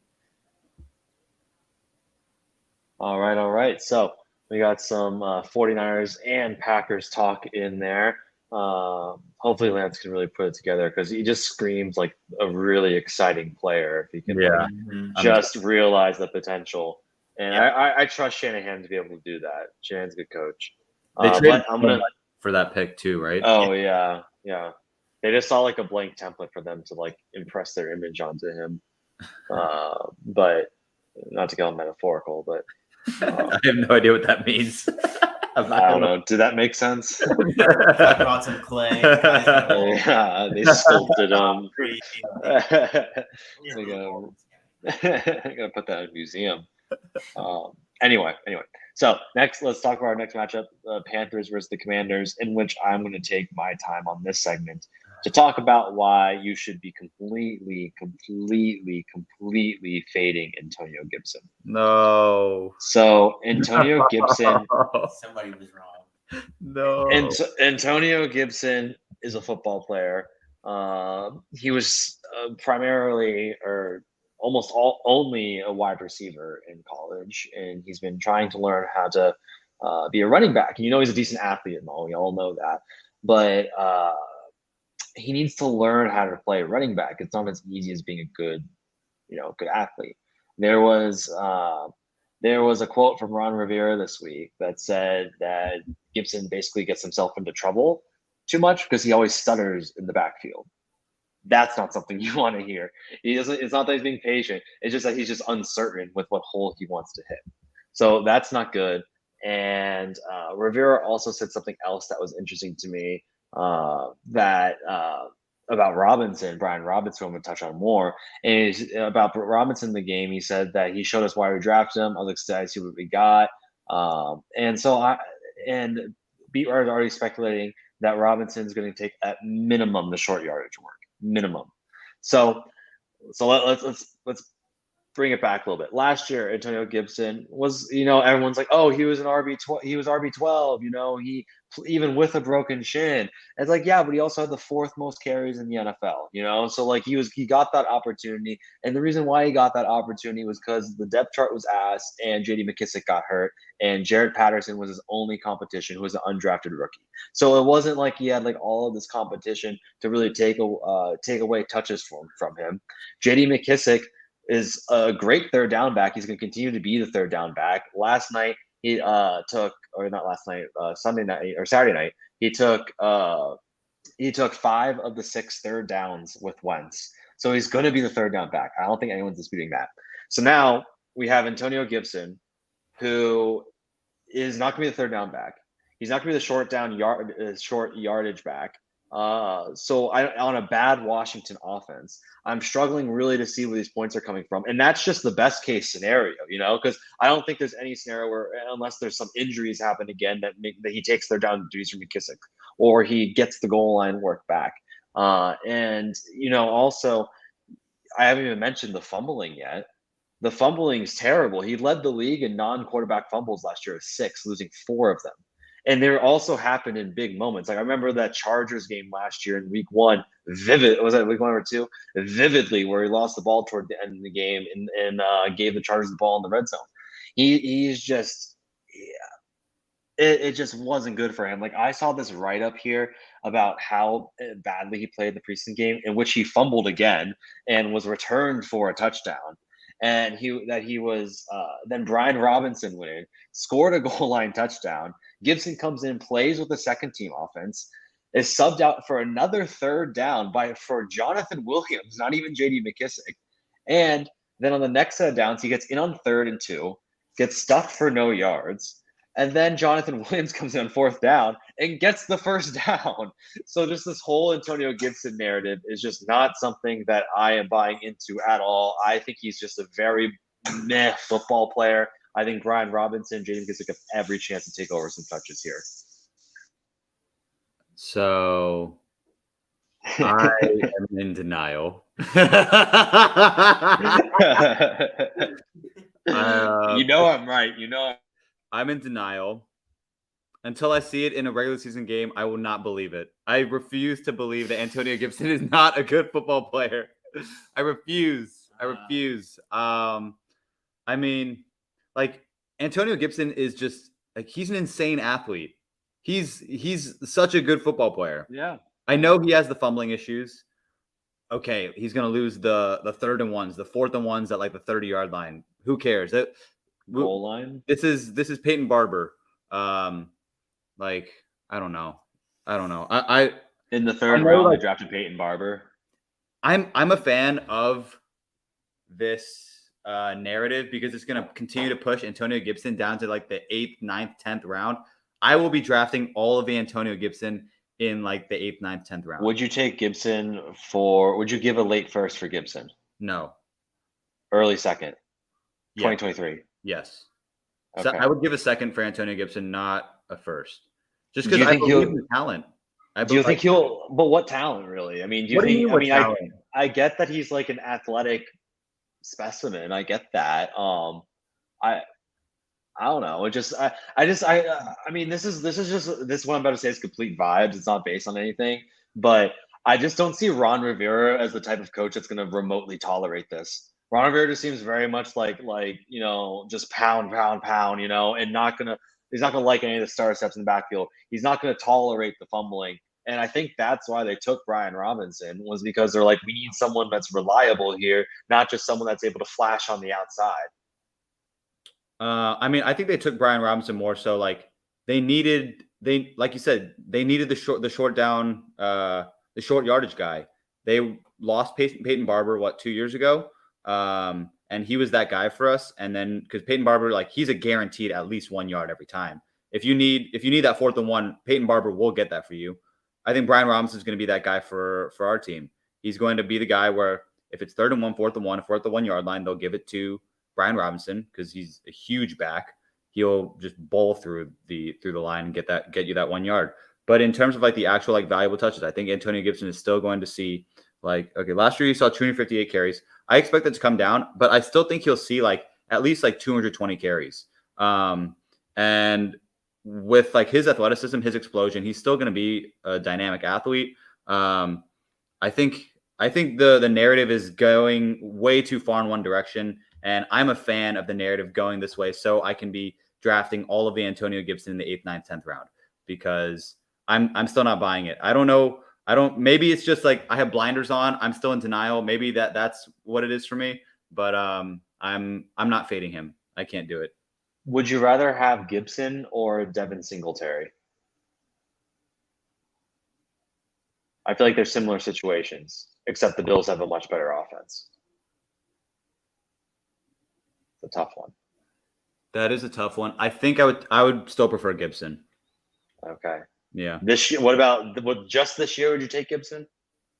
All right. So we got some 49ers and Packers talk in there. Hopefully Lance can really put it together because he just screams like a really exciting player if he can just realize the potential. And I trust Shanahan to be able to do that. Shanahan's a good coach. They traded for that pick too, right? Oh, yeah. They just saw like a blank template for them to like impress their image onto him. But not to get all metaphorical, but I have no idea what that means. I don't know. Did that make sense? I brought some clay. Yeah, they sculpted them. I gotta put that in a museum. Anyway. So next, let's talk about our next matchup: Panthers versus the Commanders, in which I'm going to take my time on this segment to talk about why you should be completely fading Antonio Gibson. No. So Antonio Gibson. Somebody was wrong. No. Antonio Gibson is a football player. He was primarily or almost only a wide receiver in college, and he's been trying to learn how to be a running back. He's a decent athlete and all. We all know that. But he needs to learn how to play running back. It's not as easy as being a good athlete. There was a quote from Ron Rivera this week that said that Gibson basically gets himself into trouble too much because he always stutters in the backfield. That's not something you want to hear. It's not that he's being patient. It's just that he's just uncertain with what hole he wants to hit. So that's not good. And Rivera also said something else that was interesting to me about Robinson. Brian Robinson, I'm going to touch on more. And about Robinson in the game, he said that he showed us why we drafted him. I was excited to see what we got. And beat writers are already speculating that Robinson's going to take at minimum the short yardage work. Minimum. So let's bring it back a little bit. Last year, Antonio Gibson was, everyone's like, oh, he was an RB12. He was RB12. He even with a broken shin. It's like, yeah, but he also had the 4th most carries in the NFL. So like he got that opportunity, and the reason why he got that opportunity was because the depth chart was ass, and J.D. McKissic got hurt, and Jared Patterson was his only competition, who was an undrafted rookie. So it wasn't like he had like all of this competition to really take away touches from him. J.D. McKissic is a great third down back. He's going to continue to be the third down back. Last night, he Sunday night or Saturday night, he took 5 of the 6 third downs with Wentz. So he's going to be the third down back. I don't think anyone's disputing that. So now we have Antonio Gibson, who is not going to be the third down back. He's not going to be the short yardage back. So on a bad Washington offense, I'm struggling really to see where these points are coming from. And that's just the best case scenario, because I don't think there's any scenario where, unless there's some injuries happen again, that he takes their down duties from McKissic, or he gets the goal line work back. Also, I haven't even mentioned the fumbling yet. The fumbling is terrible. He led the league in non-quarterback fumbles last year with 6, losing 4 of them. And there also happened in big moments. Like I remember that Chargers game last year in week 1, was that week 1 or 2? Vividly, where he lost the ball toward the end of the game and gave the Chargers the ball in the red zone. He's just it just wasn't good for him. Like I saw this write up here about how badly he played the preseason game, in which he fumbled again and was returned for a touchdown. And he was then Brian Robinson went in, scored a goal line touchdown. Gibson comes in, plays with the second team offense, is subbed out for another third down for Jonathan Williams, not even JD McKissick. And then on the next set of downs, he gets in on 3rd and 2, gets stuffed for no yards. And then Jonathan Williams comes in on 4th down and gets the first down. So just this whole Antonio Gibson narrative is just not something that I am buying into at all. I think he's just a very meh football player. I think Brian Robinson, JD McKissick have every chance to take over some touches here. So I am in denial. I'm right. I'm in denial. Until I see it in a regular season game, I will not believe it. I refuse to believe that Antonio Gibson is not a good football player. I refuse. I mean, like Antonio Gibson is just like he's an insane athlete. He's such a good football player. Yeah. I know he has the fumbling issues. Okay, he's gonna lose the 3rd and 1s, the 4th and 1s at like the 30-yard line. Who cares? Goal line. This is Peyton Barber. Like I don't know. I in the 3rd round, I drafted Peyton Barber. I'm a fan of this narrative because it's going to continue to push Antonio Gibson down to like the 8th, 9th, 10th round. I will be drafting all of the Antonio Gibson in like the 8th, 9th, 10th round. Would you take Gibson would you give a late first for Gibson? No. Early second? 2023? Yes. Okay. So I would give a second for Antonio Gibson, not a first. Just because I believe in the talent. Do you think he'll? But what talent, really? I mean, I get that he's like an athletic specimen. I get that. I don't know. I mean, this what I'm about to say is complete vibes. It's not based on anything, but I just don't see Ron Rivera as the type of coach that's going to remotely tolerate this. Ron Rivera just seems very much like just pound, and he's not gonna like any of the star steps in the backfield. He's not gonna tolerate the fumbling. And I think that's why they took Brian Robinson, was because they're like, we need someone that's reliable here, not just someone that's able to flash on the outside. I mean, I think they took Brian Robinson more so like like you said, they needed the short yardage guy. They lost Peyton Barber 2 years ago. And he was that guy for us. And then because Peyton Barber, like he's a guaranteed at least 1 yard every time. If you need that 4th and 1, Peyton Barber will get that for you. I think Brian Robinson is going to be that guy for our team. He's going to be the guy where if it's 3rd and 1, 4th and 1, 4th and 1 yard line, they'll give it to Brian Robinson because he's a huge back. He'll just bowl through the line and get you that 1 yard. But in terms of like the actual like valuable touches, I think Antonio Gibson is still going to see like, okay, last year he saw 258 carries. I expect that to come down, but I still think he'll see like at least like 220 carries. And with like his athleticism, his explosion, he's still going to be a dynamic athlete. I think the narrative is going way too far in one direction, and I'm a fan of the narrative going this way, so I can be drafting all of the Antonio Gibson in the 8th, 9th, 10th round because I'm still not buying it. I don't know. Maybe it's just like I have blinders on. I'm still in denial. Maybe that's what it is for me. But I'm not fading him. I can't do it. Would you rather have Gibson or Devin Singletary? I feel like they're similar situations, except the Bills have a much better offense. It's a tough one. That is a tough one. I think I would still prefer Gibson. Okay. Yeah. This year, what about just this year? Would you take Gibson?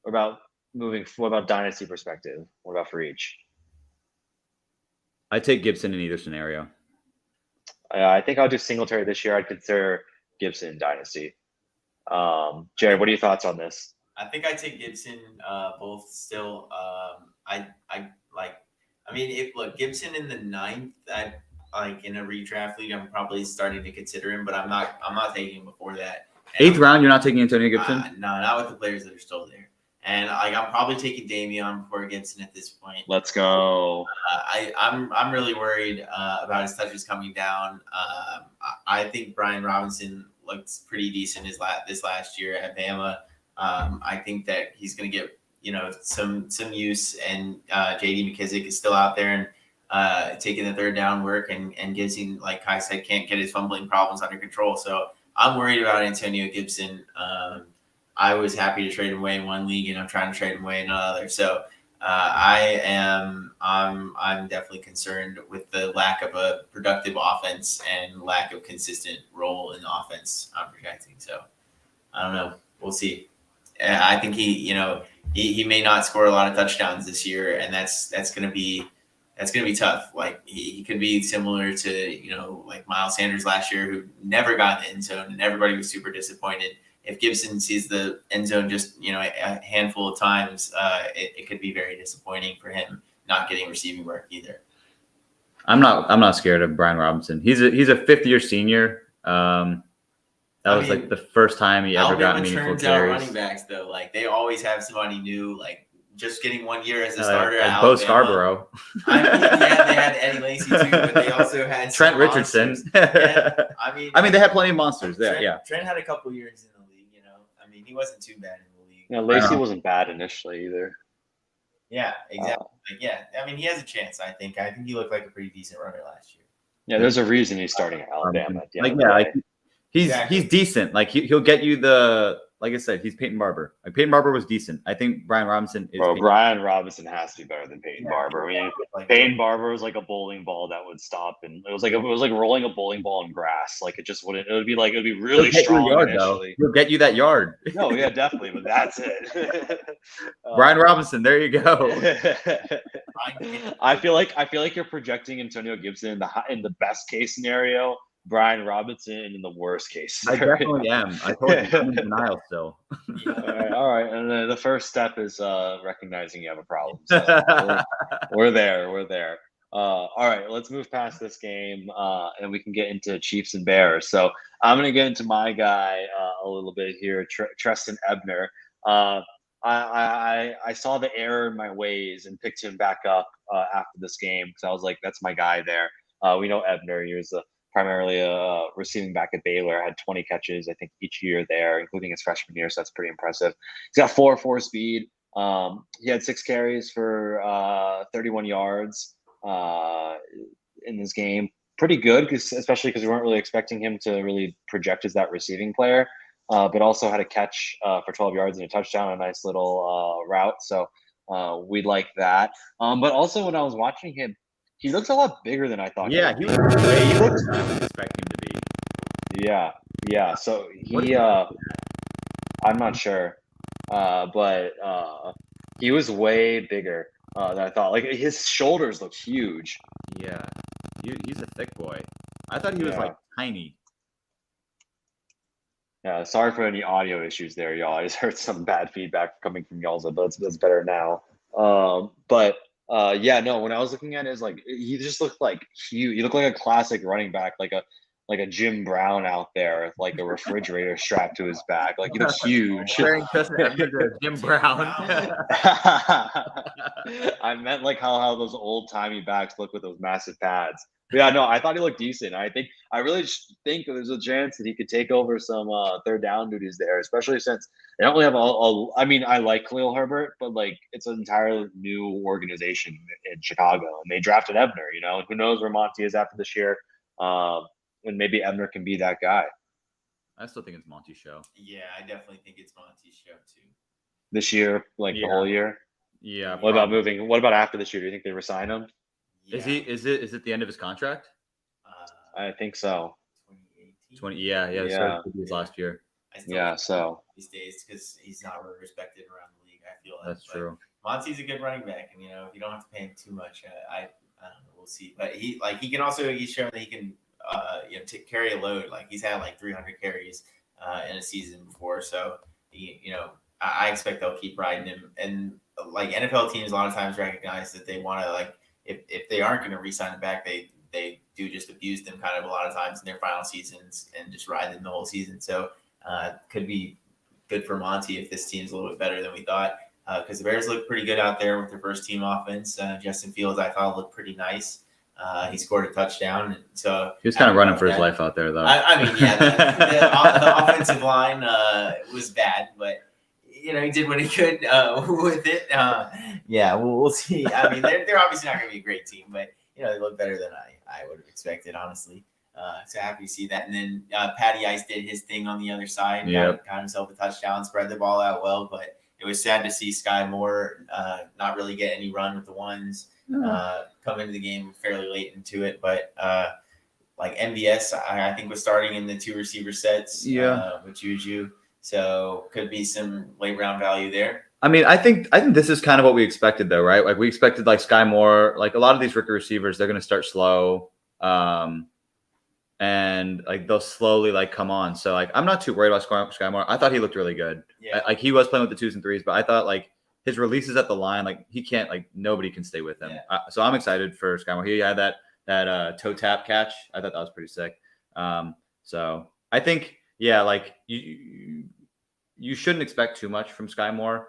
Or what about dynasty perspective? What about for each? I take Gibson in either scenario. I think I'll do Singletary this year. I'd consider Gibson dynasty. Jared, what are your thoughts on this? I think I take Gibson both still. Gibson in the 9th. like in a redraft league, I'm probably starting to consider him, but I'm not taking him before that. And 8th round, you're not taking Antonio Gibson? No, not with the players that are still there. And like I'm probably taking Dameon before Gibson at this point. Let's go. I'm really worried about his touches coming down. I think Brian Robinson looked pretty decent this last year at Bama. I think that he's going to get some use, and J.D. McKissick is still out there and taking the third down work, and Gibson, like Kai said, can't get his fumbling problems under control. So I'm worried about Antonio Gibson. I was happy to trade him away in one league, and I'm trying to trade him away in another. So I'm definitely concerned with the lack of a productive offense and lack of consistent role in the offense I'm projecting. So I don't know. We'll see. I think he may not score a lot of touchdowns this year, and that's gonna be tough. Like he could be similar to like Miles Sanders last year, who never got in the end zone, and everybody was super disappointed. If Gibson sees the end zone just a handful of times, it could be very disappointing for him not getting receiving work either. I'm not scared of Brian Robinson. He's a fifth-year senior. That was like the first time he ever got meaningful carries. Out running backs though, like they always have somebody new. Like just getting 1 year as a starter. Like Bo Scarborough. They had Eddie Lacy too, but they also had Trent Richardson. Yeah, I mean, they had plenty of monsters there. Trent had a couple years in the league. He wasn't too bad in the league. Yeah, Lacy wasn't bad initially either. Yeah, exactly. He has a chance. I think he looked like a pretty decent runner last year. Yeah, there's a reason he's starting at Alabama. He's decent. Like he'll get you like I said, he's Peyton Barber. Like Peyton Barber was decent. I think Brian Robinson is. Brian Robinson has to be better than Peyton Barber. I mean, Peyton Barber was like a bowling ball that would stop, and it was like rolling a bowling ball in grass. Like it just wouldn't. It would be really strong initially. He'll get you that yard. No, yeah, definitely, but that's it. Brian Robinson, there you go. I feel like you're projecting Antonio Gibson in the best case scenario. Brian Robinson in the worst case. I definitely am. I told you I'm in denial still. All right. And then the first step is recognizing you have a problem. So we're there. All right, let's move past this game and we can get into Chiefs and Bears. So I'm going to get into my guy a little bit here, Treston Ebner. I saw the error in my ways and picked him back up after this game because I was like, that's my guy there. We know Ebner. He was primarily a receiving back at Baylor, had 20 catches, I think, each year there, including his freshman year. So that's pretty impressive. He's got 4.4 speed. He had 6 carries for 31 yards in this game. Pretty good, especially because we weren't really expecting him to really project as that receiving player, but also had a catch for 12 yards and a touchdown, a nice little route. So we like that. But also when I was watching him, he looks a lot bigger than I thought. Yeah, he was way bigger than I was expecting him to be. Yeah. So I'm not sure, but he was way bigger than I thought. Like his shoulders look huge. Yeah, he's a thick boy. I thought he was like tiny. Yeah, sorry for any audio issues there, y'all. I just heard some bad feedback coming from y'all, but it's better now. When I was looking at it, like he just looked like huge. He looked like a classic running back, like a Jim Brown out there with like a refrigerator strapped to his back. Like he looks huge. Jim Brown. I meant like how those old timey backs look with those massive pads. But yeah, no, I thought he looked decent. I really think there's a chance that he could take over some third down duties there, especially since they don't really have I mean, I like Khalil Herbert, but like it's an entirely new organization in Chicago, and they drafted Ebner. Who knows where Monty is after this year? And maybe Ebner can be that guy. I still think it's Monty's show. Yeah, I definitely think it's Monty's show too. This year, the whole year. Yeah. What about moving? What about after this year? Do you think they resign him? Yeah. Is it the end of his contract? I think so. 20. Yeah. His last year. So these days because he's not really respected around the league. I feel like that's true. Monty's a good running back, and if you don't have to pay him too much, I don't know. We'll see. But he's shown that he can carry a load. Like he's had like 300 carries in a season before, so I expect they'll keep riding him. And like NFL teams, a lot of times recognize that they want to if they aren't going to re-sign him back, they they do just abuse them kind of a lot of times in their final seasons and just ride them the whole season. So could be good for Monty if this team's a little bit better than we thought. Because the Bears look pretty good out there with their first team offense. Justin Fields, I thought, looked pretty nice. He scored a touchdown. And so he was kind of running for his life out there, though. I mean, yeah, the offensive line was bad, but he did what he could with it. Yeah, we'll see. I mean, they're obviously not going to be a great team, but they look better than I would have expected, honestly. So happy to see that. And then Patty Ice did his thing on the other side. Got himself a touchdown, spread the ball out well, but it was sad to see Sky Moore not really get any run with the ones, come into the game fairly late into it. But like MVS, I think was starting in the 2 receiver sets with Juju. So could be some late round value there. I mean, I think this is kind of what we expected, though, right? Like we expected like Sky Moore, like a lot of these rookie receivers, they're going to start slow. And like they'll slowly like come on. So like I'm not too worried about Sky Moore. I thought he looked really good. Yeah. Like he was playing with the 2s and 3s, but I thought like his releases at the line, like he can't, like nobody can stay with him. Yeah. So I'm excited for Sky Moore. He had that toe tap catch. I thought that was pretty sick. So I think like you shouldn't expect too much from Sky Moore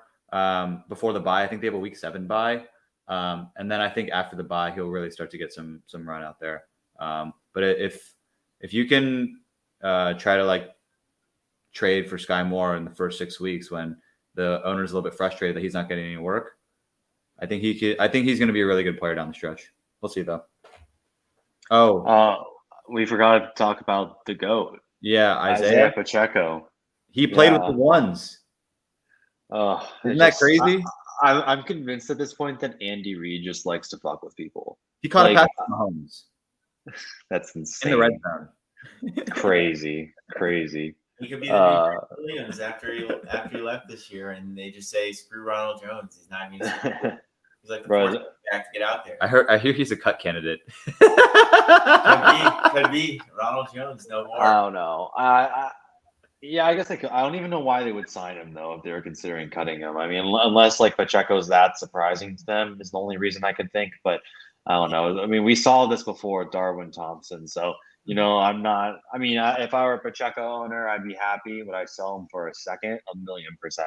before the bye. I think they have a week 7 bye, and then I think after the bye he'll really start to get some run out there. But if you can try to like trade for Sky Moore in the first 6 weeks when the owner's a little bit frustrated that he's not getting any work, I think he's going to be a really good player down the stretch. We'll see though. We forgot to talk about the GOAT. Yeah, Isaiah Pacheco. He played with the ones. Isn't that crazy? I'm convinced at this point that Andy Reid just likes to fuck with people. He caught a pass from Mahomes. That's insane. In the red zone. Crazy. He could be the new Williams after he left this year, and they just say screw Ronald Jones. He's not even. He's like the fourth back to get out there. I hear he's a cut candidate. Could be Ronald Jones. No more. I don't know. I guess I don't even know why they would sign him though if they were considering cutting him. I mean, unless like Pacheco's that surprising to them is the only reason I could think. But I don't know. I mean, we saw this before with Darwin Thompson. So, I'm not – I mean, if I were a Pacheco owner, I'd be happy. Would I sell him for a second? 1,000,000%.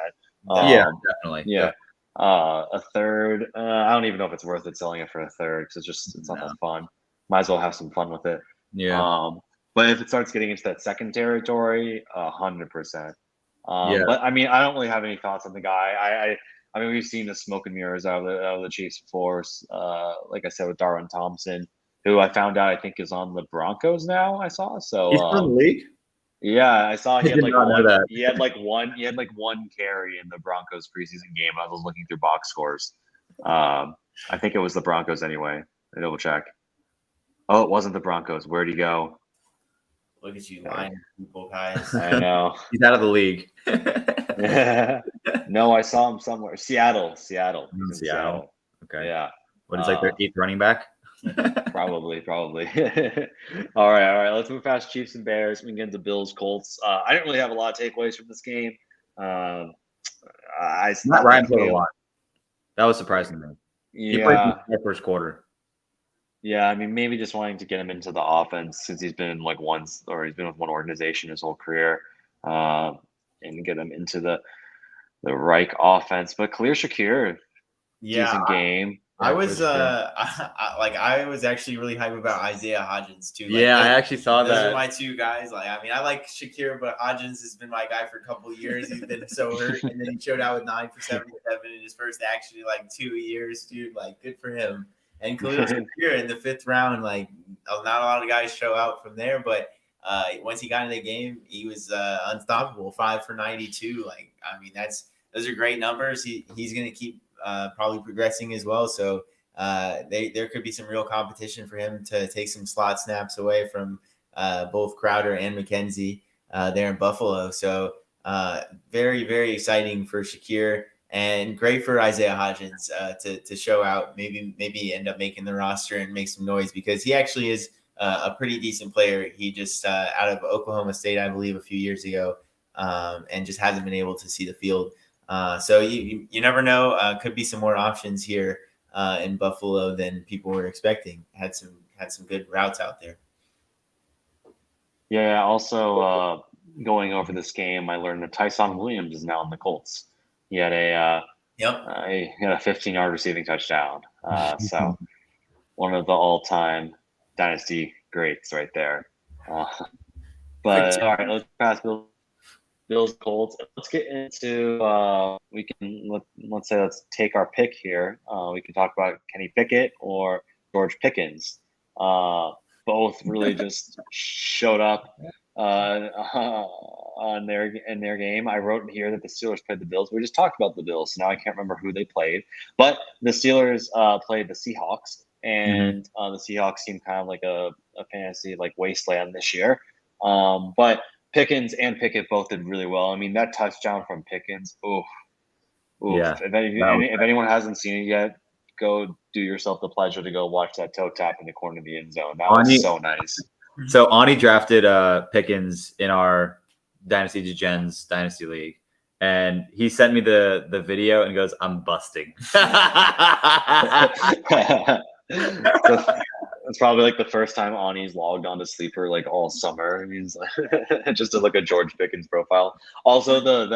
Yeah, definitely. Yeah. A third, I don't even know if it's worth it selling it for a third because it's not that fun. Might as well have some fun with it. Yeah. But if it starts getting into that second territory, 100%. But, I mean, I don't really have any thoughts on the guy. I mean, we've seen the smoke and mirrors out of the Chiefs before. Like I said, with Darwin Thompson, who I found out I think is on the Broncos now. I saw so. He's from the league. Yeah, I saw he had like one. That. He had like one carry in the Broncos preseason game. I was looking through box scores. I think it was the Broncos anyway. I double check. Oh, it wasn't the Broncos. Where'd he go? Look at you lying, people, guys. I know. He's out of the league. No, I saw him somewhere. Seattle. Seattle. Okay. Yeah. What is like their 8th running back? Probably. All right. Let's move past Chiefs and Bears. We can get into Bills, Colts. I didn't really have a lot of takeaways from this game. Ryan played a lot. That was surprising to me. Yeah. He played in the first quarter. Yeah, I mean, maybe just wanting to get him into the offense since he's been in he's been with one organization his whole career, and get him into the Reich offense. But Khalil Shakir, decent game. I was actually really hyped about Isaiah Hodgins too. I actually saw that. Those are my two guys. I like Shakir, but Hodgins has been my guy for a couple of years. He's been so hurt, and then he showed out with 9 for 77 in his first 2 years, dude. Good for him. And Khalil Shakir in the 5th round, not a lot of guys show out from there, but once he got in the game, he was unstoppable. 5 for 92. Those are great numbers. He's going to keep probably progressing as well. So there could be some real competition for him to take some slot snaps away from both Crowder and McKenzie there in Buffalo. So very, very exciting for Shakir. And great for Isaiah Hodgins to show out, maybe end up making the roster and make some noise because he actually is a pretty decent player. He just out of Oklahoma State, I believe, a few years ago, and just hasn't been able to see the field. So you never know. Could be some more options here in Buffalo than people were expecting. Had some had some good routes out there. Yeah. Also, going over this game, I learned that Tyson Williams is now on the Colts. He had a 15-yard receiving touchdown. So one of the all-time dynasty greats right there. But all right, let's pass Bills Colts. Let's get into let's take our pick here. We can talk about Kenny Pickett or George Pickens. Both really just showed up in their game. I wrote here that the Steelers played the Bills. We just talked about the Bills, so now I can't remember who they played. But the Steelers played the Seahawks, and the Seahawks seem kind of like a fantasy like wasteland this year. But Pickens and Pickett both did really well. I mean, that touchdown from Pickens, oof. Yeah. If anyone hasn't seen it yet, go do yourself the pleasure to go watch that toe tap in the corner of the end zone. That was so nice. So Ani drafted Pickens in our Dynasty Degens Dynasty League, and he sent me the video and goes, "I'm busting." It's probably like the first time Ani's logged on to Sleeper like all summer. He's like, just to look at George Pickens' profile. Also, the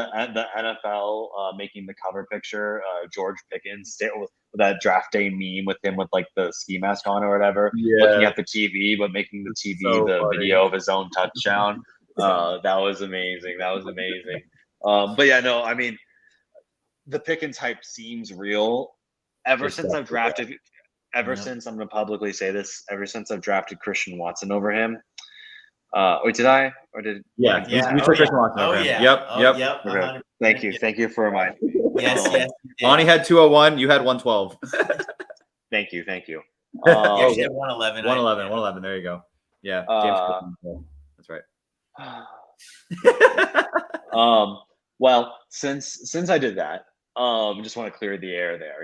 NFL making the cover picture, George Pickens with that draft day meme with him with like the ski mask on or whatever, looking at the TV, but making the TV the video of his own touchdown. That was amazing. But yeah, no, I mean, the Pickens hype seems real. Since I'm going to publicly say this, ever since I've drafted Christian Watson over him. Wait, did I? Or did? Yeah. You took Christian Watson over him. Yep. Okay. Thank you for reminding me. Yes. Bonnie had 201. You had 112. Thank you. You actually had 111. 111. There you go. Yeah. James that's right. Well, since I did that, just want to clear the air there.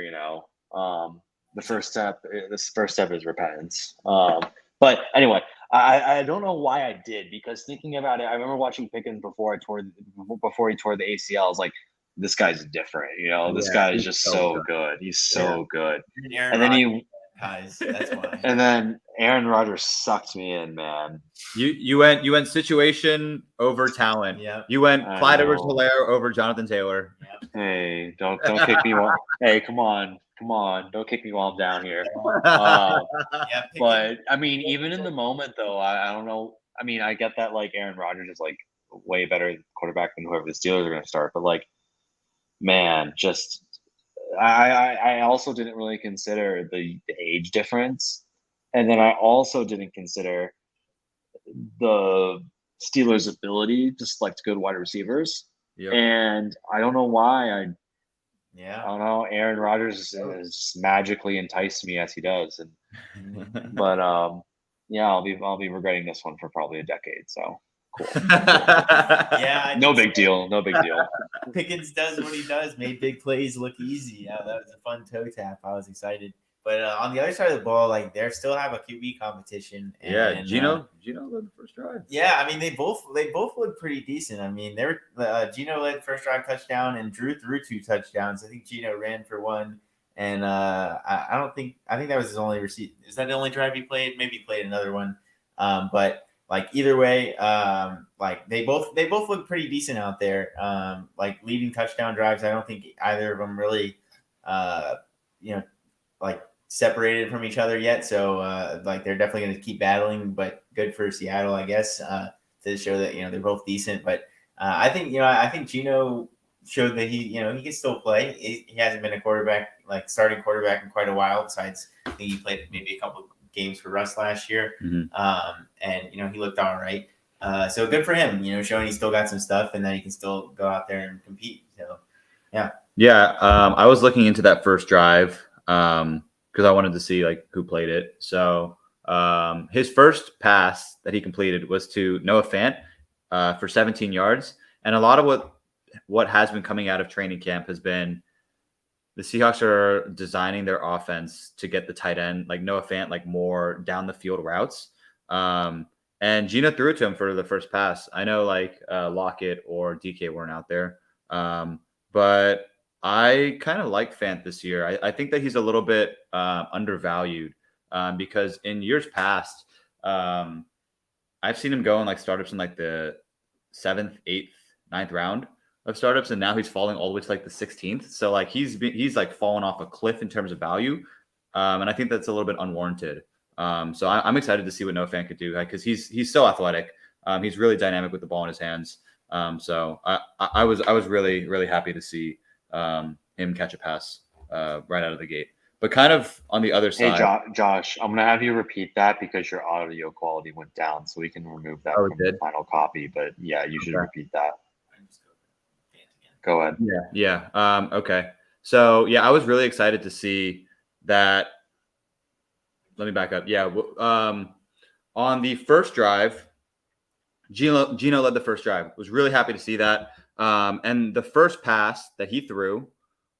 The first step is repentance. But anyway, I don't know why I did, because thinking about it, I remember watching Pickens before he tore the ACL. I was like, this guy's different. This guy is just so good. He's so good. That's why. And then Aaron Rodgers sucked me in, man. You went situation over talent. Yeah. You went Clyde Edwards-Helaire over Jonathan Taylor. Yep. Hey, don't kick me. Hey, come on. Don't kick me while I'm down here. But I mean, even in the moment though, I don't know. I mean, I get that like Aaron Rodgers is like way better quarterback than whoever the Steelers are going to start, but like, man, just I also didn't really consider the age difference, and then I also didn't consider the Steelers' ability to select good wide receivers. Yep. And I don't know why I don't know. Aaron Rodgers has magically enticed me as he does, but I'll be regretting this one for probably a decade. So cool. Yeah. No big deal. Pickens does what he does. Made big plays look easy. Yeah, that was a fun toe tap. I was excited. But on the other side of the ball, like they still have a QB competition. And, Gino led the first drive. Yeah, I mean they both look pretty decent. I mean Gino led first drive touchdown and Drew threw 2 touchdowns. I think Gino ran for 1, and I think that was his only receipt. Is that the only drive he played? Maybe he played another one. But like either way, like they both look pretty decent out there. Like leading touchdown drives. I don't think either of them really, like separated from each other yet. So like they're definitely going to keep battling, but good for Seattle, I guess, to show that, they're both decent. But I think Gino showed that he can still play. He hasn't been a starting quarterback in quite a while. Besides, I think he played maybe a couple games for Russ last year. Mm-hmm. And he looked all right. So good for him, showing he still got some stuff and that he can still go out there and compete. So yeah. I was looking into that first drive because I wanted to see like who played it. So his first pass that he completed was to Noah Fant for 17 yards. And a lot of what has been coming out of training camp has been the Seahawks are designing their offense to get the tight end, like Noah Fant, like more down the field routes. And Gino threw it to him for the first pass. I know like Lockett or DK weren't out there. But I kind of like Fant this year. I think that he's a little bit undervalued. because in years past, I've seen him go in like startups in like the 7th, 8th, 9th round of startups, and now he's falling all the way to like the 16th. So like he's like fallen off a cliff in terms of value, and I think that's a little bit unwarranted. So I'm excited to see what Noah Fant could do because he's so athletic. He's really dynamic with the ball in his hands. So I was really happy to see him catch a pass right out of the gate. But kind of on the other side. Hey, Josh, I'm gonna have you repeat that because your audio quality went down, so we can remove that from the final copy. But yeah, you should repeat that. Go ahead. Yeah. Okay. So yeah, I was really excited to see that. Let me back up. Yeah. On the first drive, Gino led the first drive. Was really happy to see that. And the first pass that he threw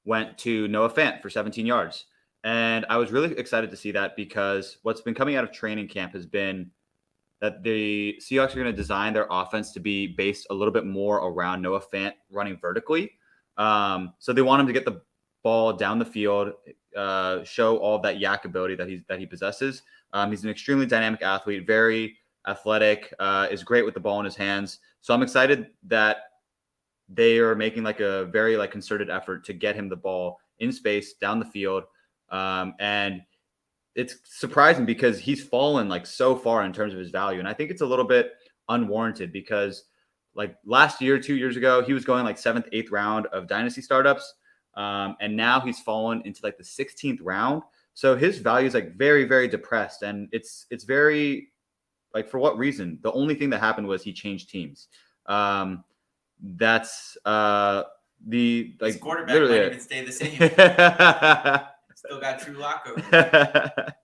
went to Noah Fant for 17 yards. And I was really excited to see that because what's been coming out of training camp has been that the Seahawks are going to design their offense to be based a little bit more around Noah Fant running vertically. So they want him to get the ball down the field, show all that yak ability that he possesses. He's an extremely dynamic athlete, very athletic, is great with the ball in his hands. So I'm excited that they are making like a very like concerted effort to get him the ball in space down the field. And it's surprising because he's fallen like so far in terms of his value. And I think it's a little bit unwarranted because like last year, 2 years ago, he was going like 7th, 8th round of dynasty startups. And now he's fallen into like the 16th round. So his value is like very depressed. And it's very like, for what reason? The only thing that happened was he changed teams. That's the like his quarterback might even stay the same. Still got True Lock over there.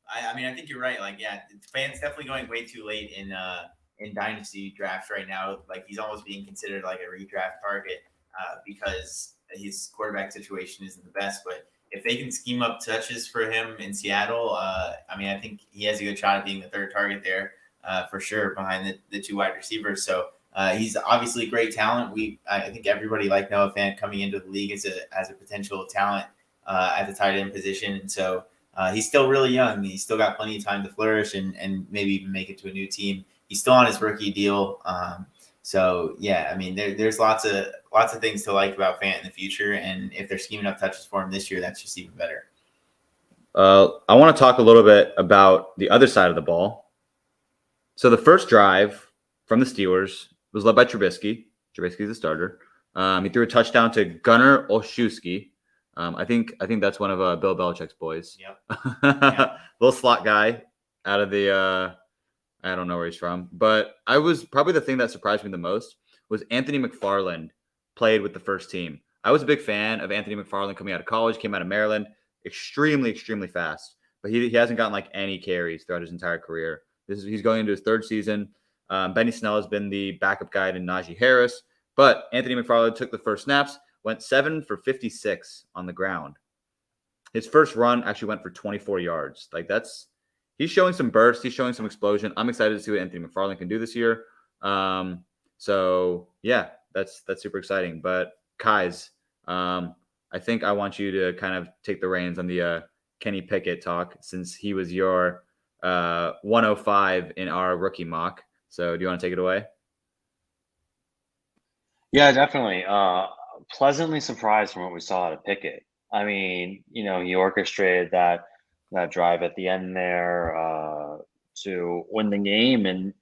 I mean, I think you're right. Like, yeah, Fant's definitely going way too late in dynasty drafts right now. Like, he's almost being considered like a redraft target because his quarterback situation isn't the best. But if they can scheme up touches for him in Seattle, I mean, I think he has a good shot at being the third target there for sure behind the two wide receivers. So he's obviously great talent. I think everybody liked Noah Fant coming into the league as a potential talent at the tight end position. And so he's still really young. He's still got plenty of time to flourish and maybe even make it to a new team. He's still on his rookie deal. So yeah, I mean, there's lots of things to like about Fant in the future. And if they're scheming up touches for him this year, that's just even better. I want to talk a little bit about the other side of the ball. So the first drive from the Steelers was led by Trubisky. Trubisky's the starter. He threw a touchdown to Gunnar Olszewski. I think that's one of Bill Belichick's boys. Yep. Little slot guy out of the I don't know where he's from, but I was probably the thing that surprised me the most was Anthony McFarland played with the first team. I was a big fan of Anthony McFarland coming out of college, came out of Maryland, extremely fast, but he hasn't gotten like any carries throughout his entire career. He's going into his third season. Benny Snell has been the backup guy to Najee Harris, but Anthony McFarland took the first snaps, went 7 for 56 on the ground. His first run actually went for 24 yards. Like he's showing some burst. He's showing some explosion. I'm excited to see what Anthony McFarland can do this year. So yeah, that's super exciting. But Kais, I think I want you to kind of take the reins on the Kenny Pickett talk since he was your 105 in our rookie mock. So do you want to take it away? Yeah, definitely. Pleasantly surprised from what we saw out of Pickett. I mean, he orchestrated that drive at the end there to win the game. And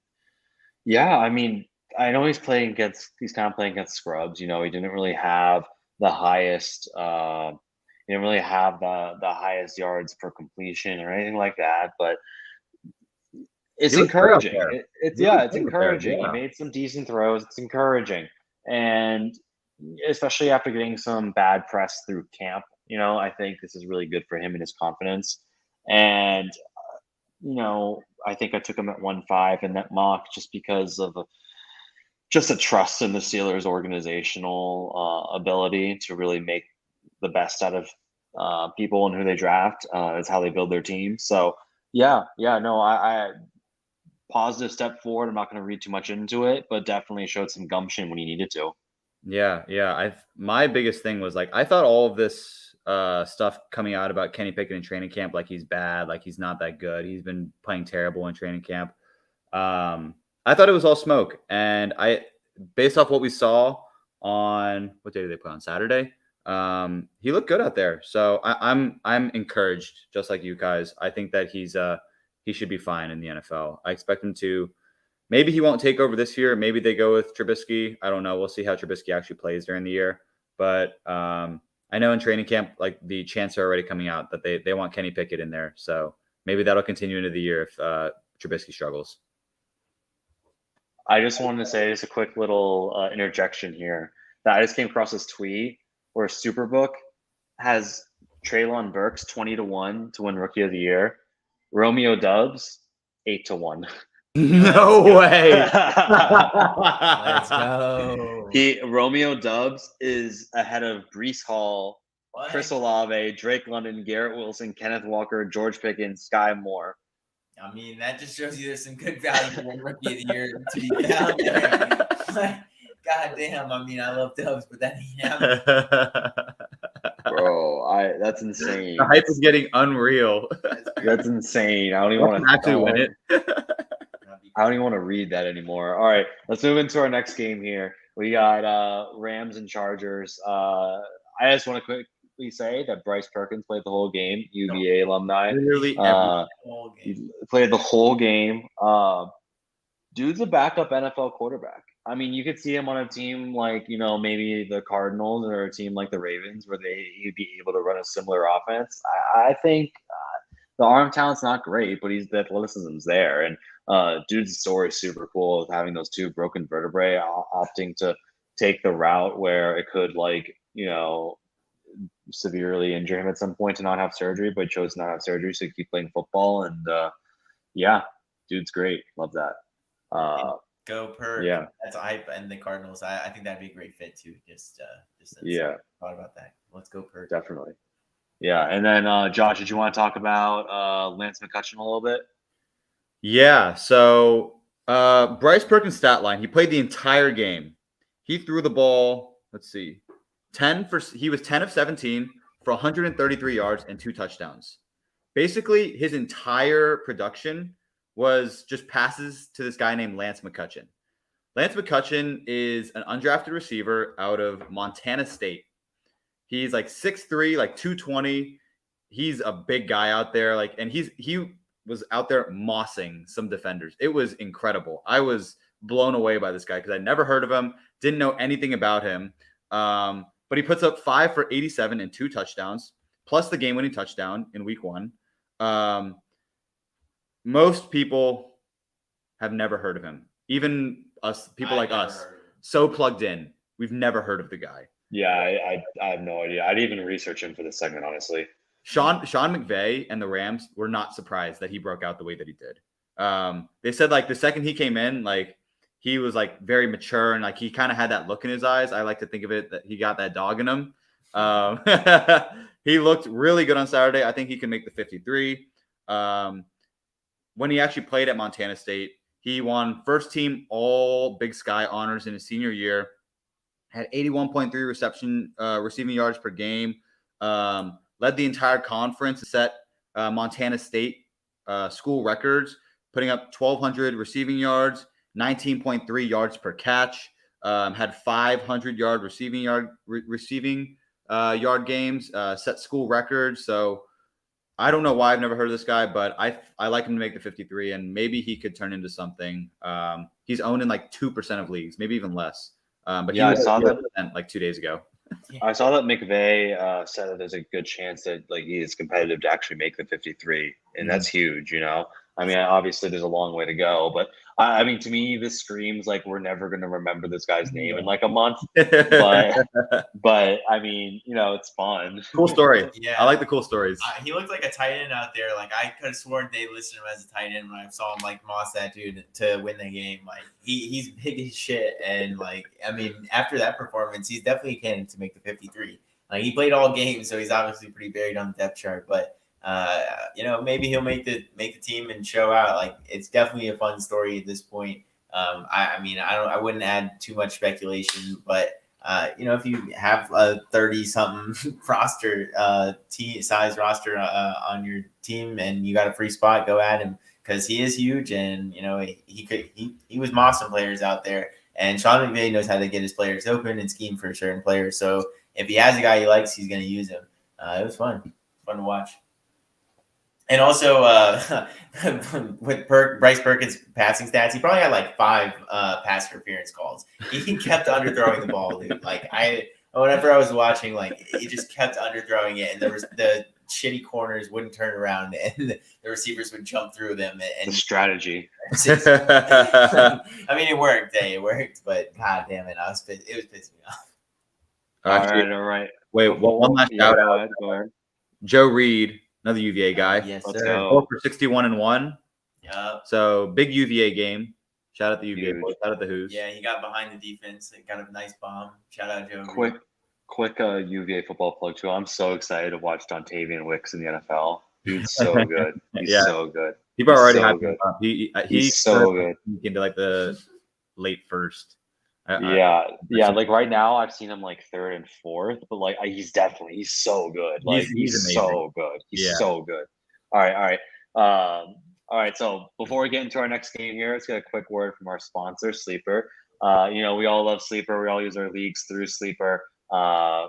yeah, I mean, I know he's kind of playing against scrubs. He didn't really have the highest, he didn't really have the highest yards per completion or anything like that, but it's encouraging. It's encouraging. Yeah. He made some decent throws. It's encouraging. And especially after getting some bad press through camp, I think this is really good for him and his confidence. And, I think I took him at 1.5 in that mock just because of just a trust in the Steelers' organizational ability to really make the best out of people and who they draft. It's how they build their team. So, I positive step forward. I'm not going to read too much into it, but definitely showed some gumption when he needed to. Yeah. My biggest thing was like I thought all of this stuff coming out about Kenny Pickett in training camp, like he's bad, like he's not that good. He's been playing terrible in training camp. I thought it was all smoke, and based off what we saw on what day did they play on Saturday? He looked good out there, so I'm encouraged, just like you guys. I think that he should be fine in the NFL. I expect him to. Maybe he won't take over this year. Maybe they go with Trubisky. I don't know. We'll see how Trubisky actually plays during the year. But I know in training camp, like the chants are already coming out that they want Kenny Pickett in there. So maybe that'll continue into the year if Trubisky struggles. I just wanted to say just a quick little interjection here. That I just came across this tweet where Superbook has Treylon Burks 20-1 to win Rookie of the Year. Romeo Dubs 8-1. No way. Let's go. Romeo Dubs is ahead of Breece Hall, What? Chris Olave, Drake London, Garrett Wilson, Kenneth Walker, George Pickens, Sky Moore. I mean, that just shows you there's some good value for one Rookie of the Year to be found there. God damn, I mean, I love Dubs, but that ain't happening. Bro, that's insane. The hype is getting unreal. That's insane. I don't even want to actually win it. I don't even want to read that anymore. All right, let's move into our next game here. We got Rams and Chargers. I just want to quickly say that Bryce Perkins played the whole game, UVA alumni. Literally He played the whole game. Dude's a backup NFL quarterback. I mean, you could see him on a team like, maybe the Cardinals or a team like the Ravens where he'd be able to run a similar offense. I think the arm talent's not great, but the athleticism's there. And dude's story is super cool with having those two broken vertebrae, opting to take the route where it could, severely injure him at some point to not have surgery, but chose not to have surgery so he could keep playing football. And yeah, dude's great. Love that. Go Perk. Yeah. That's a hype. And the Cardinals, I think that'd be a great fit too. Yeah. Thought about that. Let's go Perk. Definitely. Yeah. And then Josh, did you want to talk about Lance McCutchen a little bit? Yeah. So Bryce Perkins' stat line, he played the entire game. He threw the ball, let's see, he was 10 of 17 for 133 yards and 2 touchdowns. Basically, his entire production was just passes to this guy named Lance McCutchen. Lance McCutchen is an undrafted receiver out of Montana State. He's like 6'3", like 220. He's a big guy out there. And he was out there mossing some defenders. It was incredible. I was blown away by this guy because I'd never heard of him, didn't know anything about him. But he puts up 5 for 87 and 2 touchdowns, plus the game-winning touchdown in week 1. Most people have never heard of him. Even us, people like us, so plugged in. We've never heard of the guy. Yeah, I have no idea. I didn't even research him for this segment, honestly. Sean McVay and the Rams were not surprised that he broke out the way that he did. They said the second he came in, he was very mature and he kind of had that look in his eyes. I like to think of it that he got that dog in him. He looked really good on Saturday. I think he can make the 53. When he actually played at Montana State, he won first team all Big Sky honors in his senior year, had 81.3 receiving yards per game, led the entire conference to set Montana State school records, putting up 1,200 receiving yards, 19.3 yards per catch, had 500-yard receiving yard games, set school records. So I don't know why I've never heard of this guy, but I like him to make the 53, and maybe he could turn into something. He's owned in 2% of leagues, maybe even less. But yeah, I saw that 2 days ago. I saw that McVay said that there's a good chance that he is competitive to actually make the 53, and that's huge. I mean, obviously there's a long way to go, but I mean, to me, this screams we're never going to remember this guy's name in a month. But I mean, it's fun. Cool story. Yeah, I like the cool stories. He looked like a tight end out there. I could have sworn they listed him as a tight end when I saw him moss that dude to win the game. He's big as shit, and I mean, after that performance, he's definitely a candidate to make the 53. He played all games, so he's obviously pretty buried on the depth chart, but. Maybe he'll make the team and show out. It's definitely a fun story at this point. I mean, I wouldn't add too much speculation, but if you have a 30-something roster, size roster on your team, and you got a free spot, go at him because he is huge, and he was mossing players out there. And Sean McVay knows how to get his players open and scheme for certain players. So if he has a guy he likes, he's going to use him. It was fun to watch. And also with Bryce Perkins' passing stats, he probably had like 5 pass interference calls. He kept underthrowing the ball, dude. Like whenever I was watching, like he just kept underthrowing it, and there was the shitty corners wouldn't turn around, and the receivers would jump through them. And the strategy. I mean, it worked. Hey, it worked, but god damn it, it was pissing me off. All right. Wait, one last shout out. Go ahead. Joe Reed, another UVA guy. Yes, Let's sir. go. 4 for 61-1. Yeah. So big UVA game. Shout out the UVA Huge. boys. Shout out the Who's. Yeah, he got behind the defense. He got a nice bomb. Shout out Joe. Quick UVA football plug too. I'm so excited to watch Dontavian Wicks in the NFL. He's so good. He's so good. People are already so happy. good. He's so good. Into like the late first. Yeah. Like right now, I've seen him like 3rd and 4th, but like he's so good. Like he's so good. He's so good. All right. All right. So before we get into our next game here, let's get a quick word from our sponsor, Sleeper. We all love Sleeper. We all use our leagues through Sleeper. I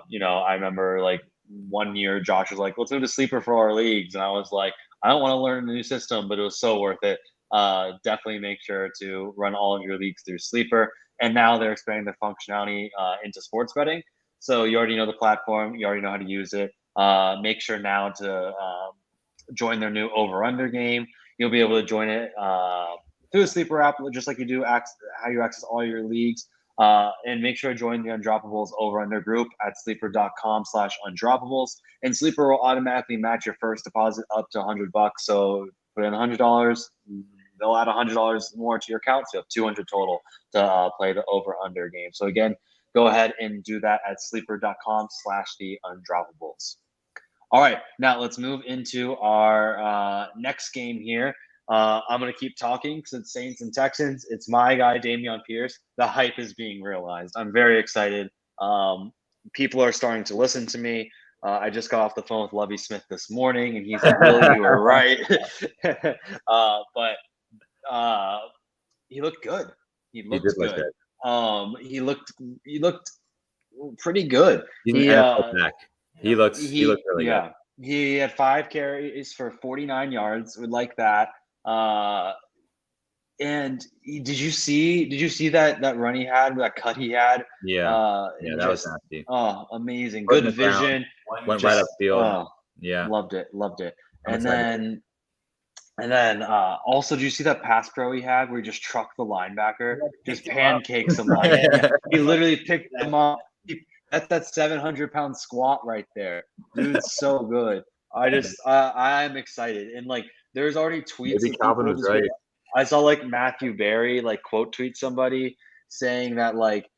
remember like one year Josh was like, let's go to Sleeper for our leagues. And I was like, I don't want to learn a new system, but it was so worth it. Definitely make sure to run all of your leagues through Sleeper. And now they're expanding their functionality into sports betting. So you already know the platform. You already know how to use it. Make sure now to join their new over-under game. You'll be able to join it through the Sleeper app, just like you do how you access all your leagues. And make sure to join the Undroppables over-under group at sleeper.com/undroppables. And Sleeper will automatically match your first deposit up to $100. So put in $100. They'll add $100 more to your account, so you have $200 total to play the over/under game. So again, go ahead and do that at sleeper.com/the-undroppables. All right, now let's move into our next game here. I'm going to keep talking because it's Saints and Texans. It's my guy, Dameon Pierce. The hype is being realized. I'm very excited. People are starting to listen to me. I just got off the phone with Lovie Smith this morning, and he's like, Will, you were right. But he looked good. He looked good. He looked pretty good. He looks really good. He had 5 carries for 49 yards. We like that. And did you see that run he had, that cut he had? Yeah, that was nasty. Oh, amazing. Good vision. Went right upfield. Loved it. And then also, did you see that pass pro he had where he just trucked the linebacker, just pancakes him? He literally picked him up. That's that 700-pound squat right there. Dude's so good. I'm excited. And like, there's already tweets. Maybe Calvin was right. I saw like Matthew Berry like quote tweet somebody saying that like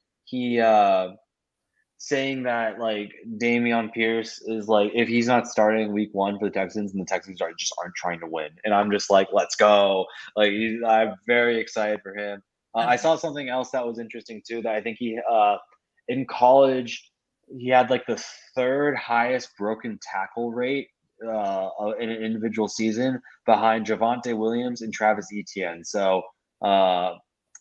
saying that like Dameon Pierce is like, if he's not starting week 1 for the Texans, and the Texans aren't trying to win. And I'm just like, let's go. Like I'm very excited for him. I saw something else that was interesting too, that I think he in college he had like the 3rd highest broken tackle rate in an individual season, behind Javonte Williams and Travis Etienne. So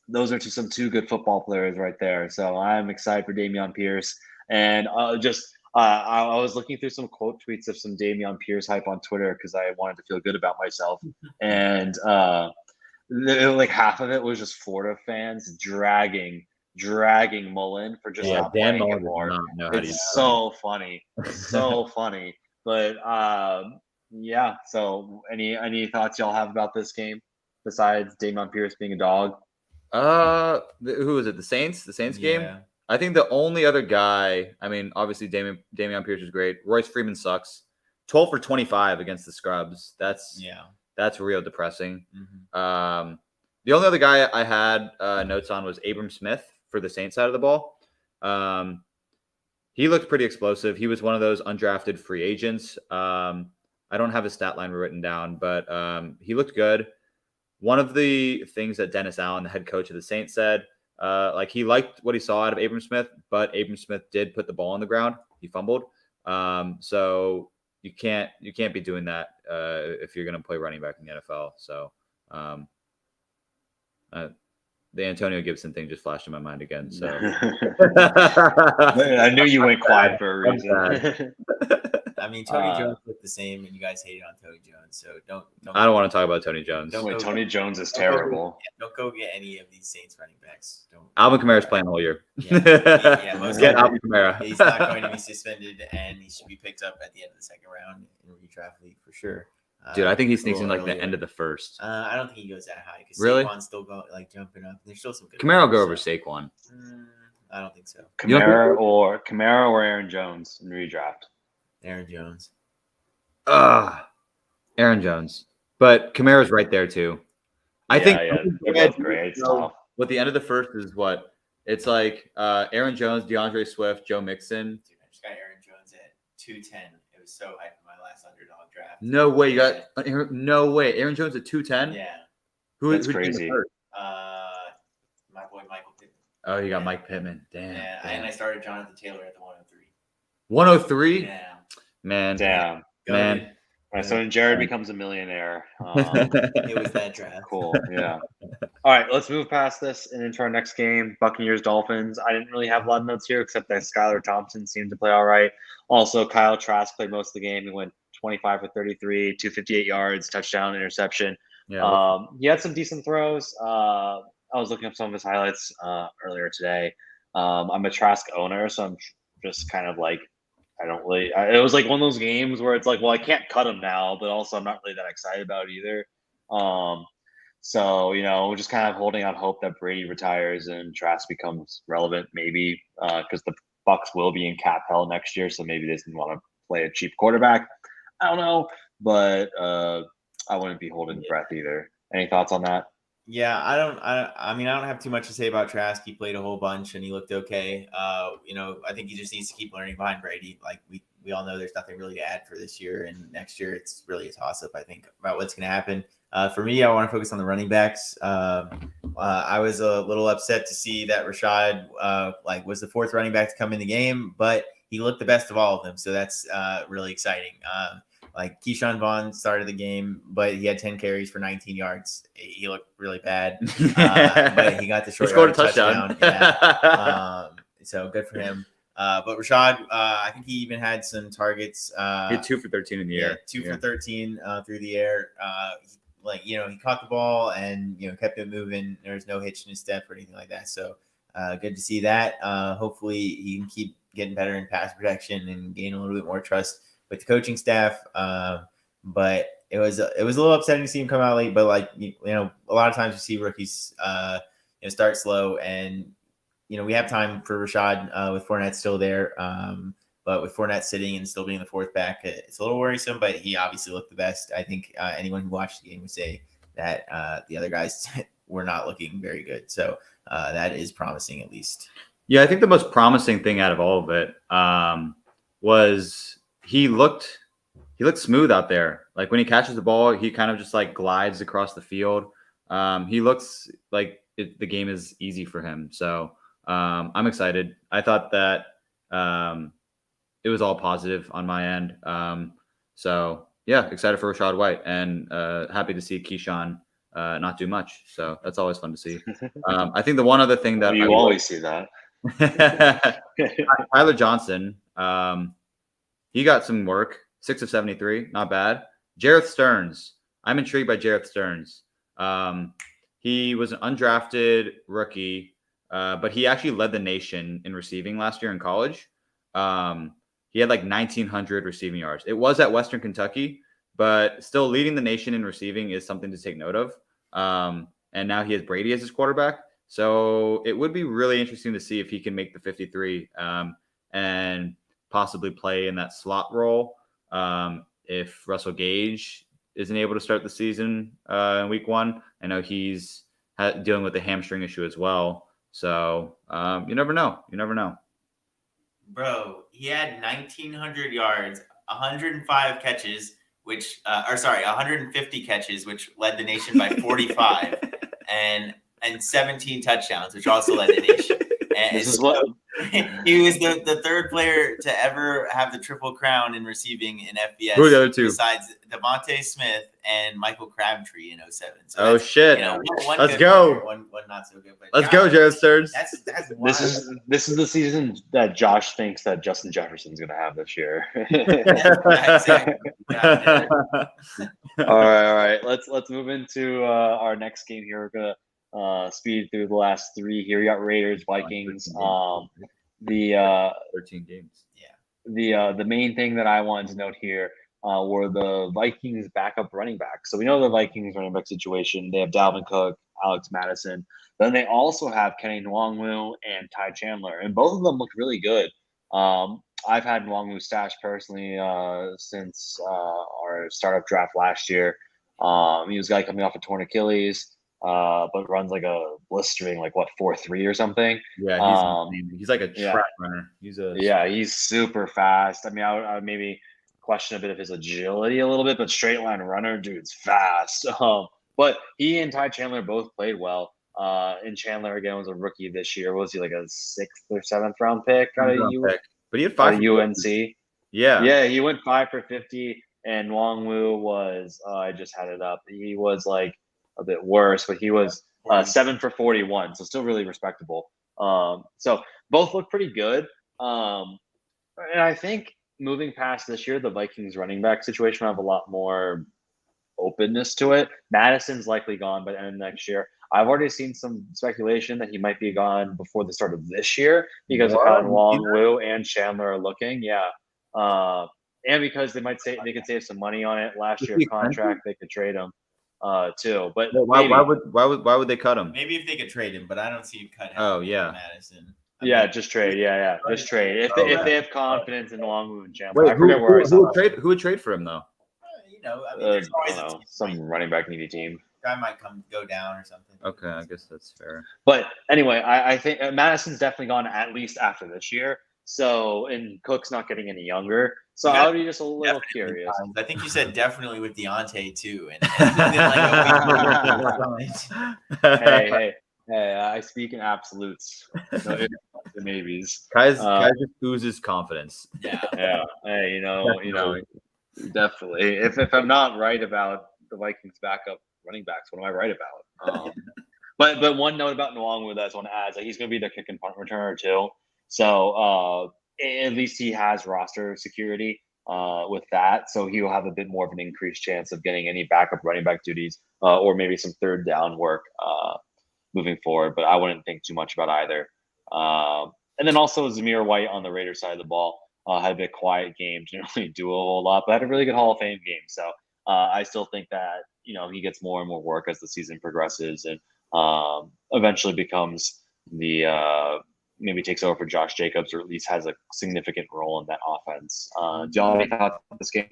those are some 2 good football players right there. So I'm excited for Dameon Pierce. And I was looking through some quote tweets of some Dameon Pierce hype on Twitter because I wanted to feel good about myself. And like half of it was just Florida fans dragging Mullen for just not Dan playing Mullen anymore. It's so funny. So funny. But so any thoughts y'all have about this game besides Dameon Pierce being a dog? Who was it? The Saints? The Saints game? I think the only other guy, I mean, obviously Dameon Pierce is great. Royce Freeman sucks. 12 for 25 against the Scrubs. That's real depressing. Mm-hmm. The only other guy I had notes on was Abram Smith for the Saints side of the ball. He looked pretty explosive. He was one of those undrafted free agents. I don't have his stat line written down, but he looked good. One of the things that Dennis Allen, the head coach of the Saints, said Like he liked what he saw out of Abram Smith, but Abram Smith did put the ball on the ground. He fumbled. So you can't be doing that if you're going to play running back in the NFL. So the Antonio Gibson thing just flashed in my mind again. So I knew you went quiet for a reason. I mean, Tony Jones looked the same, and you guys hated on Tony Jones. So don't. I don't want to talk about Tony Jones. Tony Jones is terrible. Don't go get any of these Saints running backs. Don't. Alvin Kamara's playing the whole year. Get Alvin Kamara. He's not going to be suspended, and he should be picked up at the end of the second round in redraft league for sure. Dude, I think he sneaks in like the end of the first. I don't think he goes that high because really? Saquon's still going like jumping up. There's still some good. Kamara will go over Saquon. I don't think so. Kamara or Aaron Jones in redraft. Aaron Jones. Aaron Jones. But Kamara's right there too. I think they're both great. What the end of the first is what? It's like Aaron Jones, DeAndre Swift, Joe Mixon. Dude, I just got Aaron Jones at 210. It was so hyped in my last underdog draft. No way. You got no way. Aaron Jones at 210? Yeah. That's crazy. My boy Michael Pittman. Oh, you got Mike Pittman. Damn. Yeah, damn. and I started Jonathan Taylor at the 103. 103? Yeah. Man. Damn. Man. All right, so when Jared becomes a millionaire, it was that draft. Cool. Yeah. All right, let's move past this and into our next game, Buccaneers Dolphins. I didn't really have a lot of notes here except that Skylar Thompson seemed to play all right. Also, Kyle Trask played most of the game. He went 25 for 33, 258 yards, touchdown, interception. Yeah. He had some decent throws. I was looking up some of his highlights earlier today. I'm a Trask owner, so I'm just kind of like, it was like one of those games where it's like, well, I can't cut him now, but also I'm not really that excited about it either. So, we're just kind of holding out hope that Brady retires and Trask becomes relevant, maybe, because the Bucs will be in cap hell next year. So maybe they didn't want to play a cheap quarterback. I don't know, but I wouldn't be holding breath either. Any thoughts on that? Yeah, I don't have too much to say about Trask. He played a whole bunch and he looked okay. I think he just needs to keep learning behind Brady. Like we all know there's nothing really to add for this year, and next year it's really a toss-up, I think, about what's going to happen. For me, I want to focus on the running backs. I was a little upset to see that Rashad was the fourth running back to come in the game, but he looked the best of all of them. So that's really exciting. Keyshawn Vaughn started the game, but he had 10 carries for 19 yards. He looked really bad, but he got the short scored a touchdown. Yeah. So good for him. But Rashad, I think he even had some targets. He had 2 for 13 in the air. 2 for 13 through the air. He caught the ball and, kept it moving. There was no hitch in his step or anything like that. So good to see that. Hopefully he can keep getting better in pass protection and gain a little bit more trust with the coaching staff. But it was a little upsetting to see him come out late, but a lot of times you see rookies, start slow, and, we have time for Rashad with Fournette still there. But with Fournette sitting and still being the fourth back, it's a little worrisome, but he obviously looked the best. I think anyone who watched the game would say that the other guys were not looking very good. So that is promising, at least. Yeah, I think the most promising thing out of all of it was he looked smooth out there. Like when he catches the ball, he kind of just glides across the field. He looks like the game is easy for him. So I'm excited. I thought that it was all positive on my end. So yeah, excited for Rachaad White and happy to see Keyshawn not do much. So that's always fun to see. I think the one other thing that you always see that. Tyler Johnson, he got some work. 6 of 73, not bad. Jareth Stearns, I'm intrigued by Jareth Stearns. He was an undrafted rookie, but he actually led the nation in receiving last year in college. He had 1,900 receiving yards. It was at Western Kentucky, but still leading the nation in receiving is something to take note of. And now he has Brady as his quarterback. So it would be really interesting to see if he can make the 53 and possibly play in that slot role. If Russell Gage isn't able to start the season in week 1, I know he's dealing with a hamstring issue as well. So you never know. Bro, he had 1,900 yards, 105 catches, 150 catches, which led the nation by 45. And and 17 touchdowns, which also led the nation. And This is what he was the third player to ever have the triple crown in receiving in FBS. Who are the other two? Besides Devontae Smith and Michael Crabtree in 07. So Oh shit! One Let's good go. player, one not so good. But Let's go, Jared Stearns. That's this is the season that Josh thinks that Justin Jefferson's going to have this year. exactly. All right. Let's move into our next game here. We're gonna speed through the last three here. We got Raiders, Vikings. The 13 games. the main thing that I wanted to note here were the Vikings backup running backs. So we know the Vikings running back situation. They have Dalvin Cook, Alex Madison. Then they also have Kenny Nwangwu and Ty Chandler, and both of them look really good. I've had Nwangwu stashed personally since our startup draft last year. He was a guy coming off a torn Achilles, but runs like a blistering 4.3 or something. Yeah, he's like a track runner. He's super fast. I mean, I would maybe question a bit of his agility a little bit, but straight line runner, dude's fast. But he and Ty Chandler both played well. And Chandler again was a rookie this year. Was he like a 6th or 7th round pick out of But he had 5 for UNC. Yeah, he went 5 for 50. And Nwangwu was I just had it up. He was like a bit worse, but he was 7 for 41, so still really respectable. So both look pretty good. And I think moving past this year, the Vikings running back situation will have a lot more openness to it. Madison's likely gone by the end of next year. I've already seen some speculation that he might be gone before the start of this year because of how Nwangwu and Chandler are looking. Yeah. And because they could save some money on it last year's contract, they could trade him too. But why would they cut him? Maybe if they could trade him, but I don't see him cut him. Oh yeah, Madison. Just trade. Just trade. If they have confidence in Nwangwu and Chandler. Wait, I forget where I saw who would trade for him though? There's always some running back needy team. Guy might go down or something. Okay, I guess that's fair. But anyway, I think Madison's definitely gone at least after this year. So, and Cook's not getting any younger. So I would be just a little curious. I think you said definitely with Deontay too. Hey, I speak in absolutes. No ifs, and maybes. Kai just oozes confidence. Yeah. Hey, definitely. If I'm not right about the Vikings backup running backs, what am I right about? But one note about Nwangwu that I just want to add is that he's going to be their kick and punt returner too. So at least he has roster security with that. So he will have a bit more of an increased chance of getting any backup running back duties or maybe some third down work moving forward. But I wouldn't think too much about either. And then also Zamir White on the Raiders side of the ball had a bit quiet game, didn't really do a whole lot, but had a really good Hall of Fame game. So I still think that he gets more and more work as the season progresses and eventually becomes maybe takes over for Josh Jacobs or at least has a significant role in that offense. Do y'all have any thoughts on this game?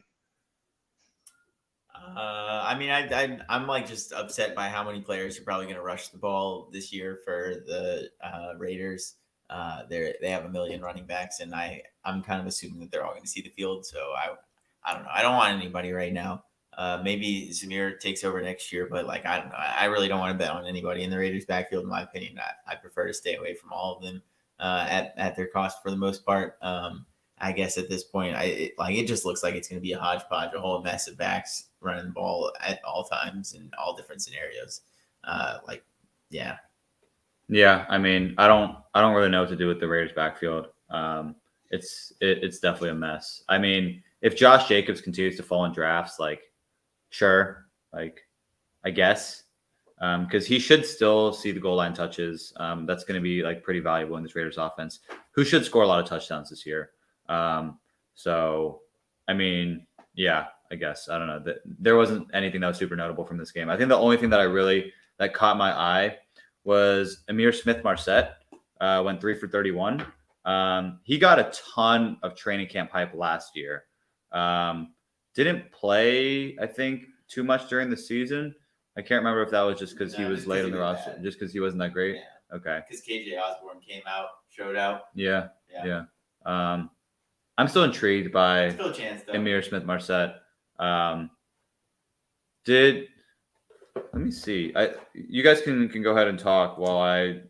I'm like just upset by how many players are probably going to rush the ball this year for the Raiders. They have a million running backs, and I'm kind of assuming that they're all going to see the field. So I don't know. I don't want anybody right now. Maybe Zamir takes over next year, but I don't know. I really don't want to bet on anybody in the Raiders backfield. In my opinion, I prefer to stay away from all of them at their cost for the most part. I guess at this point, it just looks like it's going to be a hodgepodge, a whole mess of backs running the ball at all times in all different scenarios. Yeah, I mean, I don't really know what to do with the Raiders backfield. It's definitely a mess. I mean, if Josh Jacobs continues to fall in drafts, sure, I guess, because he should still see the goal line touches. That's going to be pretty valuable in this Raiders offense, who should score a lot of touchdowns this year. So, I mean, yeah, I guess I don't know. There wasn't anything that was super notable from this game. I think the only thing that caught my eye was Amir Smith-Marset went 3 for 31. He got a ton of training camp hype last year. Didn't play, I think, too much during the season. I can't remember if that was just because he was late on the roster, just because he wasn't that great. Yeah. Okay. Because KJ Osborne came out, showed out. Yeah. I'm still intrigued by Still a chance, though. Amir Smith-Marset. Let me see. You guys can go ahead and talk while I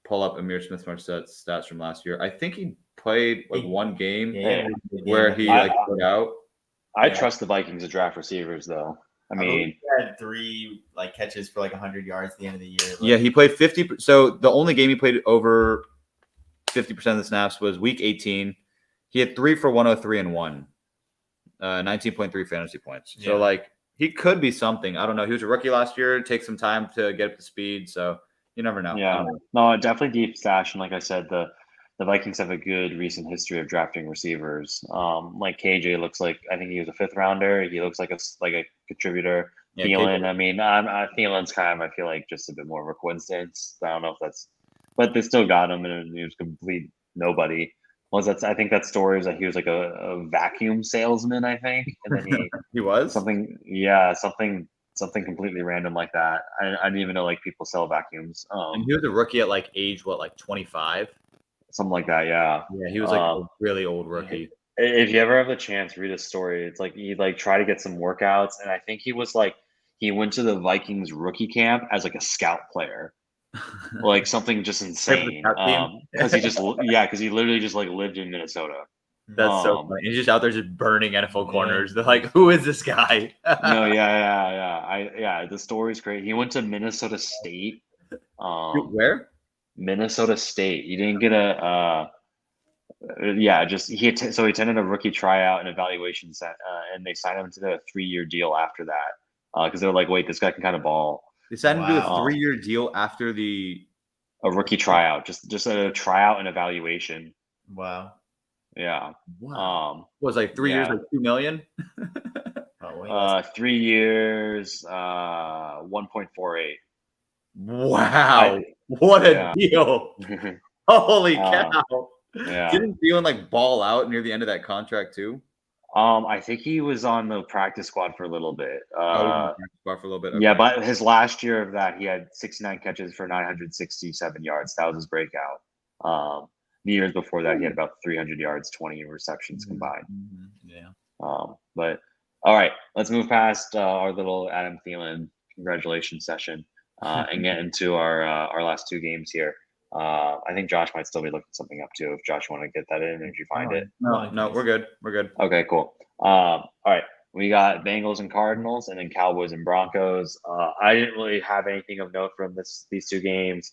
pull up Amir Smith-Marsette's stats from last year. I think he played like one game where he put out. I trust the Vikings to draft receivers, though. I mean, he had 3 like catches for like 100 yards at the end of the year. Yeah, he played 50. So the only game he played over 50% of the snaps was Week 18. He had 3 for 103 and 19.3 fantasy points. So like he could be something. I don't know. He was a rookie last year. It takes some time to get up to speed. So you never know. Yeah, no, definitely deep stash. And like I said, the Vikings have a good recent history of drafting receivers. Like KJ looks like, I think he was a 5th rounder. He looks like a contributor. Yeah, Thielen, I mean, Thielen's kind of, I feel like, just a bit more of a coincidence. I don't know if that's, but they still got him, and he was complete nobody. I think that story is that he was like a vacuum salesman, I think, and then he was something completely random like that. I didn't even know like people sell vacuums. And he was a rookie at like age 25, something like that. Yeah, he was like a really old rookie. If you ever have the chance, read his story. It's like he like tried to get some workouts, and I think he went to the Vikings rookie camp as like a scout player, like something just insane. Because he literally just like lived in Minnesota. That's so funny. He's just out there just burning NFL corners. They're like, who is this guy? No, yeah. The story's great. He went to Minnesota State. Where? Minnesota State. He didn't get he attended a rookie tryout and evaluation set, and they signed him to the 3-year deal after that because they were like, wait, this guy can kind of ball. They signed him to a 3-year deal after a rookie tryout, just a tryout and evaluation. Wow. Yeah. Wow. Was like 3 years, like $2 million. 3 years, 1.48. Wow! What a deal! Holy cow! Yeah. Didn't Thielen like ball out near the end of that contract too? I think he was on the practice squad for a little bit. Okay. Yeah, but his last year of that, he had 69 catches for 967 yards. That was his breakout. The years before that, he had about 300 yards, 20 receptions combined. Yeah. But all right, let's move past our little Adam Thielen congratulations session and get into our last 2 games here. I think Josh might still be looking something up too. If Josh want to get that in, if you find it. No, we're good. Okay, cool. All right, we got Bengals and Cardinals, and then Cowboys and Broncos. I didn't really have anything of note from these 2 games.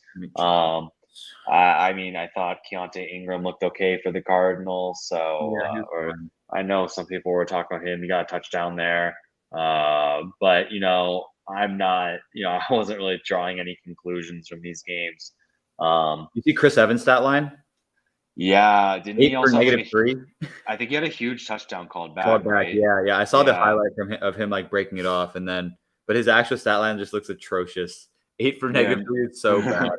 I mean, I thought Keontae Ingram looked okay for the Cardinals. So, I know some people were talking about him. He got a touchdown there, but I'm not. I wasn't really drawing any conclusions from these games. You see Chris Evans' stat line? Yeah, didn't he also -3? I think he had a huge touchdown called back. Right? Yeah. I saw the highlight of him like breaking it off, and then but his actual stat line just looks atrocious. 8 for -3 is so bad.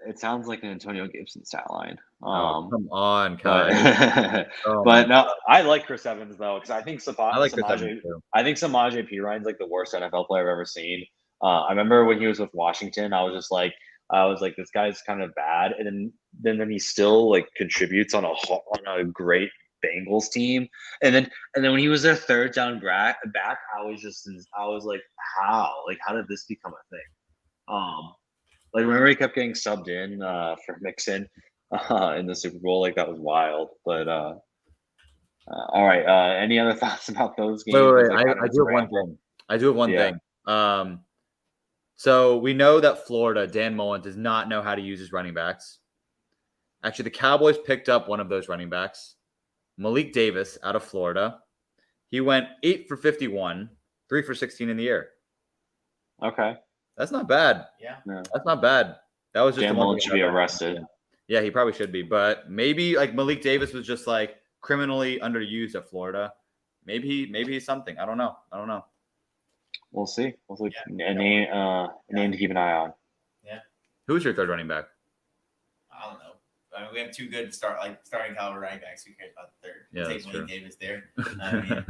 It sounds like an Antonio Gibson stat line. Come on, Kai. But no, I like Chris Evans though, because I think Samaje Perine like the worst NFL player I've ever seen. I remember when he was with Washington, I was like, this guy's kind of bad, and then he still like contributes on a great Bengals team, and then when he was their 3rd down back, I was like, how did this become a thing? Like remember he kept getting subbed in for Mixon in the Super Bowl, like that was wild. But all right, any other thoughts about those games? Wait. I do have one thing. So we know that Florida, Dan Mullen, does not know how to use his running backs. Actually, the Cowboys picked up one of those running backs, Malik Davis out of Florida. He went 8 for 51, 3 for 16 in the air. Okay. That's not bad. Yeah. That's not bad. That was just Dan Mullen should be arrested. Yeah, he probably should be. But maybe like Malik Davis was just like criminally underused at Florida. Maybe he's something. I don't know. We'll see. A name to keep an eye on. Yeah. Who's your 3rd running back? I don't know. I mean, we have 2 good starting caliber running backs. Who cares about the 3rd? Yeah, take Malik Davis there. I mean,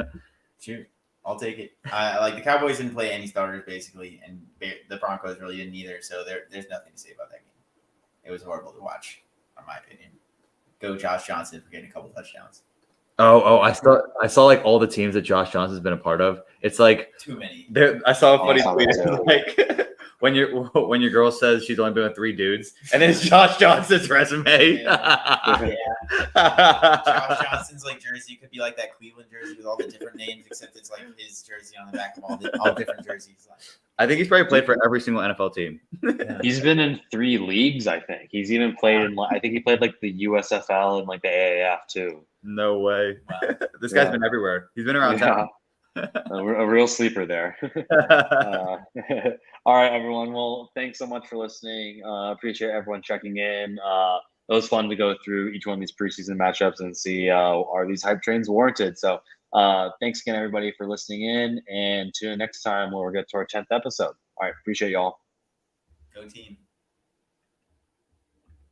shoot, I'll take it. Like the Cowboys didn't play any starters basically, and the Broncos really didn't either. So there's nothing to say about that game. It was horrible to watch, in my opinion. Go Josh Johnson for getting a couple touchdowns. I saw like all the teams that Josh Johnson's been a part of. It's like Too many. I saw a funny I saw tweet. that too. Like when your girl says she's only been with 3 dudes, and then it's Josh Johnson's resume. Yeah. Josh Johnson's like jersey could be like that Cleveland jersey with all the different names, except it's like his jersey on the back of all different jerseys. I think he's probably played for every single NFL team. Yeah. He's been in 3 leagues, I think. He's even played in, I think he played like the USFL and like the AAF too. No way. Wow. This guy's been everywhere. He's been around town. A real sleeper there. All right, everyone. Well, thanks so much for listening. Appreciate everyone checking in. It was fun to go through each one of these preseason matchups and see are these hype trains warranted. So thanks again, everybody, for listening in. And tune in next time when we get to our 10th episode. All right. Appreciate y'all. Go team.